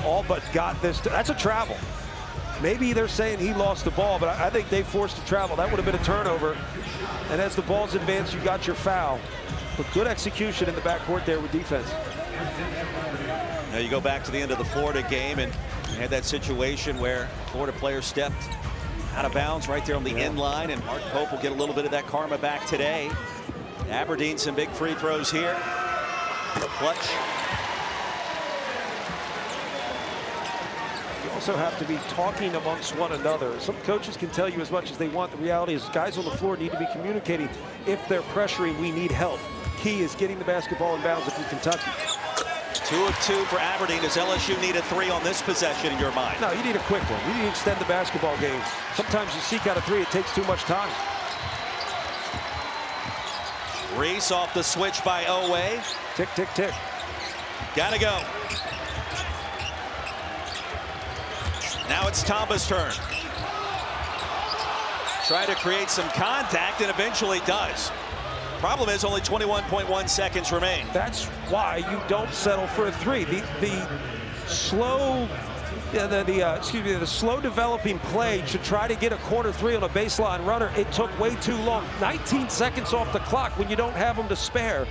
S2: all but got this. That's a travel. Maybe they're saying he lost the ball, but I think they forced a travel. That would have been a turnover. And as the ball's advanced, you got your foul. But good execution in the backcourt there with defense.
S1: Now you go back to the end of the Florida game, and you had that situation where Florida player stepped out of bounds right there on the end line, and Mark Pope will get a little bit of that karma back today. Aberdeen, some big free throws here. Clutch.
S2: You also have to be talking amongst one another. Some coaches can tell you as much as they want. The reality is guys on the floor need to be communicating. If they're pressuring, we need help. Key is getting the basketball in bounds if you're Kentucky.
S1: 2 of 2 for Aberdeen. Does LSU need a 3 on this possession in your mind?
S2: No, you need a quick one. You need to extend the basketball games. Sometimes you seek out a 3, it takes too much time.
S1: Reese off the switch by Owe.
S2: Tick, tick, tick.
S1: Gotta go. Now it's Tamba's turn. Try to create some contact and eventually does. Problem is only 21.1 seconds remain.
S2: That's why you don't settle for a 3. The slow developing play to try to get a corner 3 on a baseline runner, it took way too long. 19 seconds off the clock when you don't have them to spare.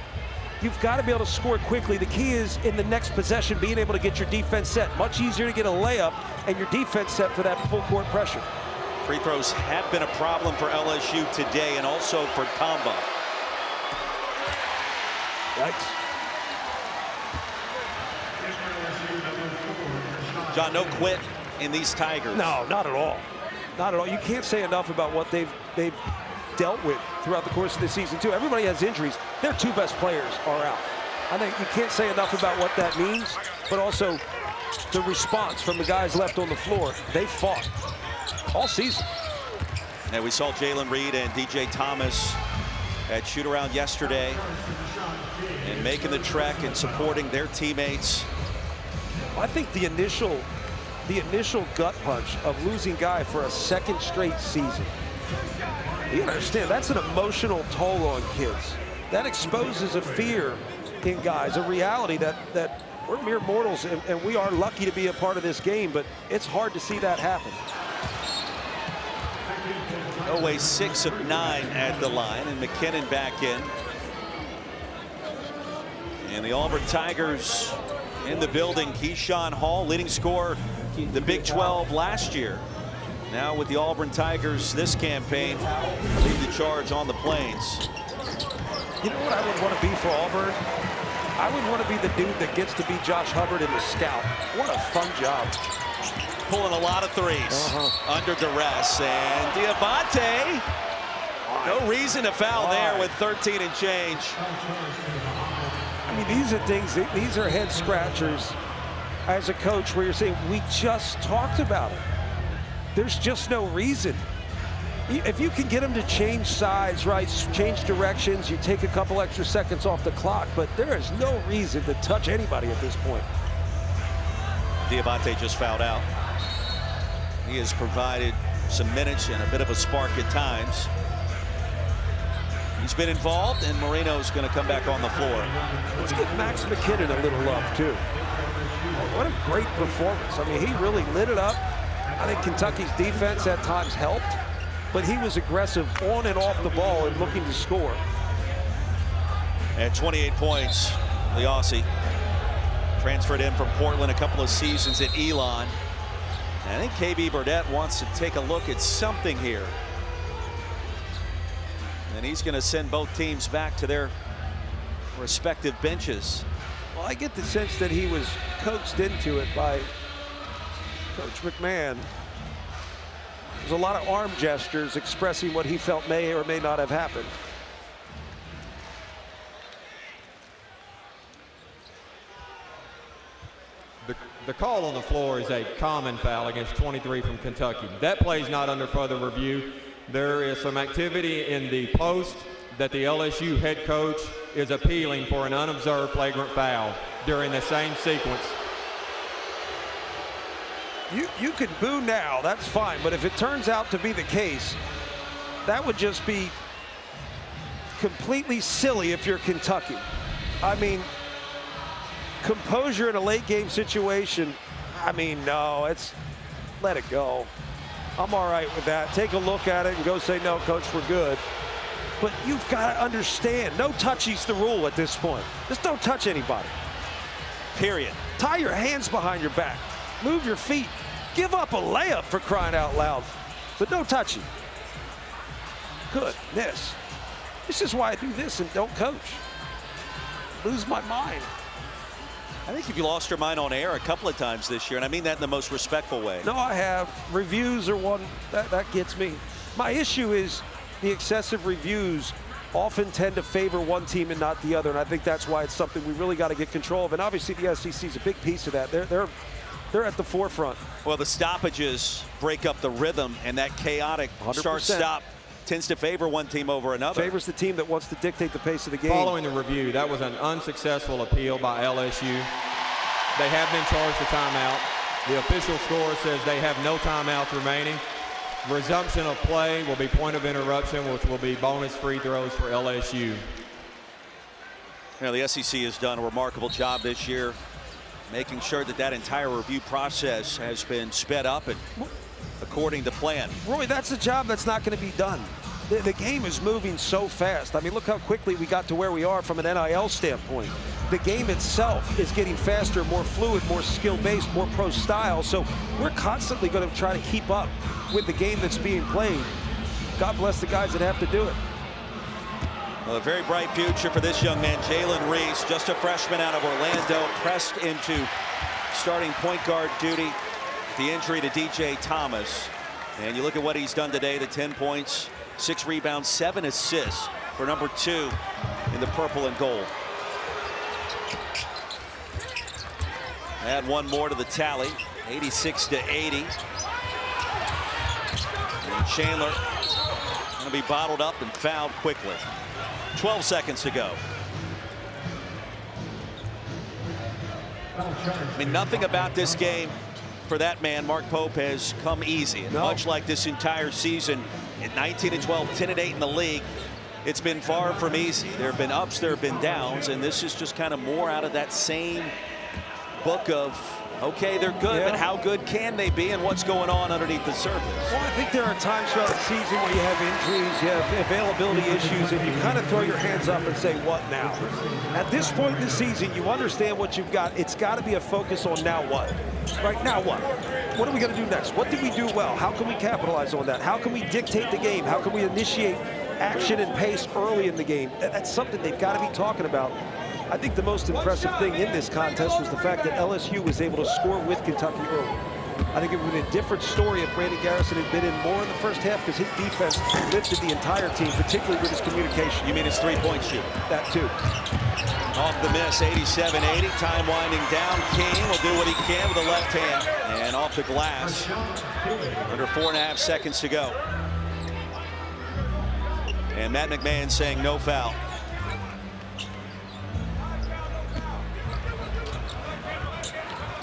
S2: You've got to be able to score quickly. The key is in the next possession being able to get your defense set. Much easier to get a layup and your defense set for that full court pressure.
S1: Free throws have been a problem for LSU today and also for Tamba.
S2: Yikes.
S1: John, no quit in these Tigers.
S2: No, not at all. Not at all. You can't say enough about what they've dealt with throughout the course of the season, too. Everybody has injuries. Their 2 best players are out. I think you can't say enough about what that means, but also the response from the guys left on the floor. They fought all season.
S1: And we saw Jalen Reed and DJ Thomas at shoot-around yesterday and making the trek and supporting their teammates.
S2: I think the initial gut punch of losing Guy for a 2nd straight season, you understand that's an emotional toll on kids. That exposes a fear in guys, a reality that we're mere mortals and we are lucky to be a part of this game, but it's hard to see that happen.
S1: Owe 6 of 9 at the line, and McKinnon back in. And the Auburn Tigers in the building. Keyshawn Hall, leading scorer the Big 12 last year. Now with the Auburn Tigers this campaign, lead the charge on the Plains.
S2: You know what I would want to be for Auburn? I would want to be the dude that gets to be Josh Hubbard in the scout. What a fun job.
S1: Pulling a lot of threes under duress. And Diabate, no reason to foul there with 13 and change.
S2: I mean, these are things, these are head scratchers as a coach where you're saying, we just talked about it. There's just no reason. If you can get them to change sides, right, change directions, you take a couple extra seconds off the clock, but there is no reason to touch anybody at this point.
S1: Diabate just fouled out. He has provided some minutes and a bit of a spark at times. He's been involved, and Marino's going to come back on the floor.
S2: Let's give Max McKinnon a little love, too. What a great performance. I mean, he really lit it up. I think Kentucky's defense at times helped, but he was aggressive on and off the ball and looking to score.
S1: At 28 points, the Aussie transferred in from Portland a couple of seasons at Elon. And I think KB Burdett wants to take a look at something here. And he's going to send both teams back to their respective benches.
S2: Well, I get the sense that he was coaxed into it by Coach McMahon. There's a lot of arm gestures expressing what he felt may or may not have happened.
S4: The call on the floor is a common foul against 23 from Kentucky. That play is not under further review. There is some activity in the post that the LSU head coach is appealing for an unobserved flagrant foul during the same sequence.
S2: You can boo now, that's fine, but if it turns out to be the case, that would just be completely silly if you're Kentucky. I mean, composure in a late game situation, I mean, no, let it go. I'm all right with that. Take a look at it and go say, no, coach, we're good. But you've got to understand, no touchy's the rule at this point. Just don't touch anybody.
S1: Period.
S2: Tie your hands behind your back. Move your feet. Give up a layup, for crying out loud. But no touchy. Goodness. This is why I do this and don't coach. Lose my mind.
S1: I think if you lost your mind on air a couple of times this year, and I mean that in the most respectful way.
S2: No, I have. Reviews are one that gets me. My issue is the excessive reviews often tend to favor one team and not the other, and I think that's why it's something we really got to get control of. And obviously the SEC is a big piece of that. They're at the forefront.
S1: Well, the stoppages break up the rhythm, and that chaotic
S2: 100%.
S1: start-stop tends to favor one team over another.
S2: Favors the team that wants to dictate the pace of the game.
S4: Following the review, that was an unsuccessful appeal by LSU. They have been charged a timeout. The official score says they have no timeouts remaining. Resumption of play will be point of interruption, which will be bonus free throws for LSU.
S1: You know, the SEC has done a remarkable job this year making sure that that entire review process has been sped up and according to plan.
S2: Roy, that's a job that's not going to be done. The game is moving so fast. I mean, look how quickly we got to where we are from an NIL standpoint. The game itself is getting faster, more fluid, more skill-based, more pro style. So we're constantly going to try to keep up with the game that's being played. God bless the guys that have to do it.
S1: Well, a very bright future for this young man, Jalen Reese, just a freshman out of Orlando, pressed into starting point guard duty. The injury to DJ Thomas. And you look at what he's done today, the 10 points, 6 rebounds, 7 assists for number 2 in the purple and gold. Add one more to the tally, 86-80. And Chandler going to be bottled up and fouled quickly. 12 seconds to go. I mean, nothing about this game for that man, Mark Pope, has come easy. And much like this entire season, at 19-12, 10-8 in the league, it's been far from easy. There have been ups, there have been downs, and this is just kind of more out of that same book of, okay, they're good, but how good can they be, and what's going on underneath the surface?
S2: Well, I think there are times throughout the season where you have injuries, you have availability issues, and you kind of throw your hands up and say, what now? At this point in the season, you understand what you've got. It's got to be a focus on now what? Right now what? What are we going to do next? What did we do well? How can we capitalize on that? How can we dictate the game? How can we initiate action and pace early in the game? That's something they've got to be talking about. I think the most impressive thing in this contest was the fact that LSU was able to score with Kentucky early. I think it would have been a different story if Brandon Garrison had been in more in the first half, because his defense lifted the entire team, particularly with his communication.
S1: You mean his three-point shooting?
S2: That too.
S1: Off the miss, 87-80. Time winding down. King will do what he can with the left hand. And off the glass. Under 4.5 seconds to go. And Matt McMahon saying no foul.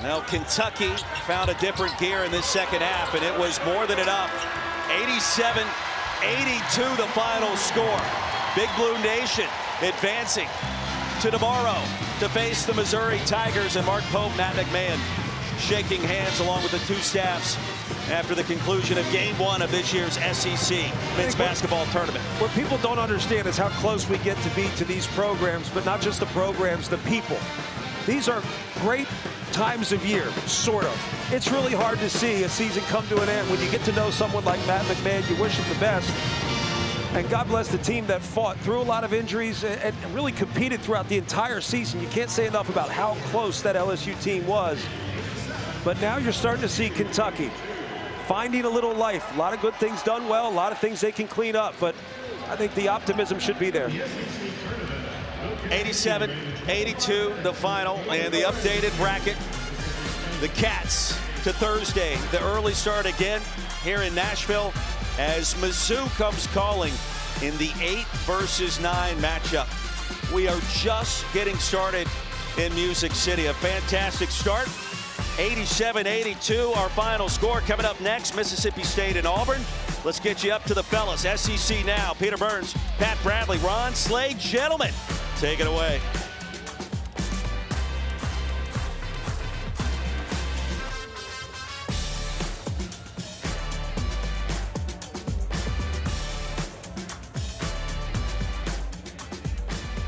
S1: Now Kentucky found a different gear in this second half, and it was more than enough. 87-82 the final score. Big Blue Nation advancing to tomorrow to face the Missouri Tigers, and Mark Pope, Matt McMahon shaking hands along with the two staffs after the conclusion of game 1 of this year's SEC men's basketball tournament.
S2: What people don't understand is how close we get to be to these programs, but not just the programs, the people. These are great times of year, sort of. It's really hard to see a season come to an end when you get to know someone like Matt McMahon. You wish him the best. And God bless the team that fought through a lot of injuries and really competed throughout the entire season. You can't say enough about how close that LSU team was. But now you're starting to see Kentucky finding a little life. A lot of good things done well, a lot of things they can clean up, but I think the optimism should be there.
S1: 87-82 the final, and the updated bracket. The Cats to Thursday. The early start again here in Nashville as Mizzou comes calling in the 8 versus 9 matchup. We are just getting started in Music City. A fantastic start. 87-82, our final score. Coming up next, Mississippi State and Auburn. Let's get you up to the fellas. SEC now. Peter Burns, Pat Bradley, Ron Slade. Gentlemen, take it away.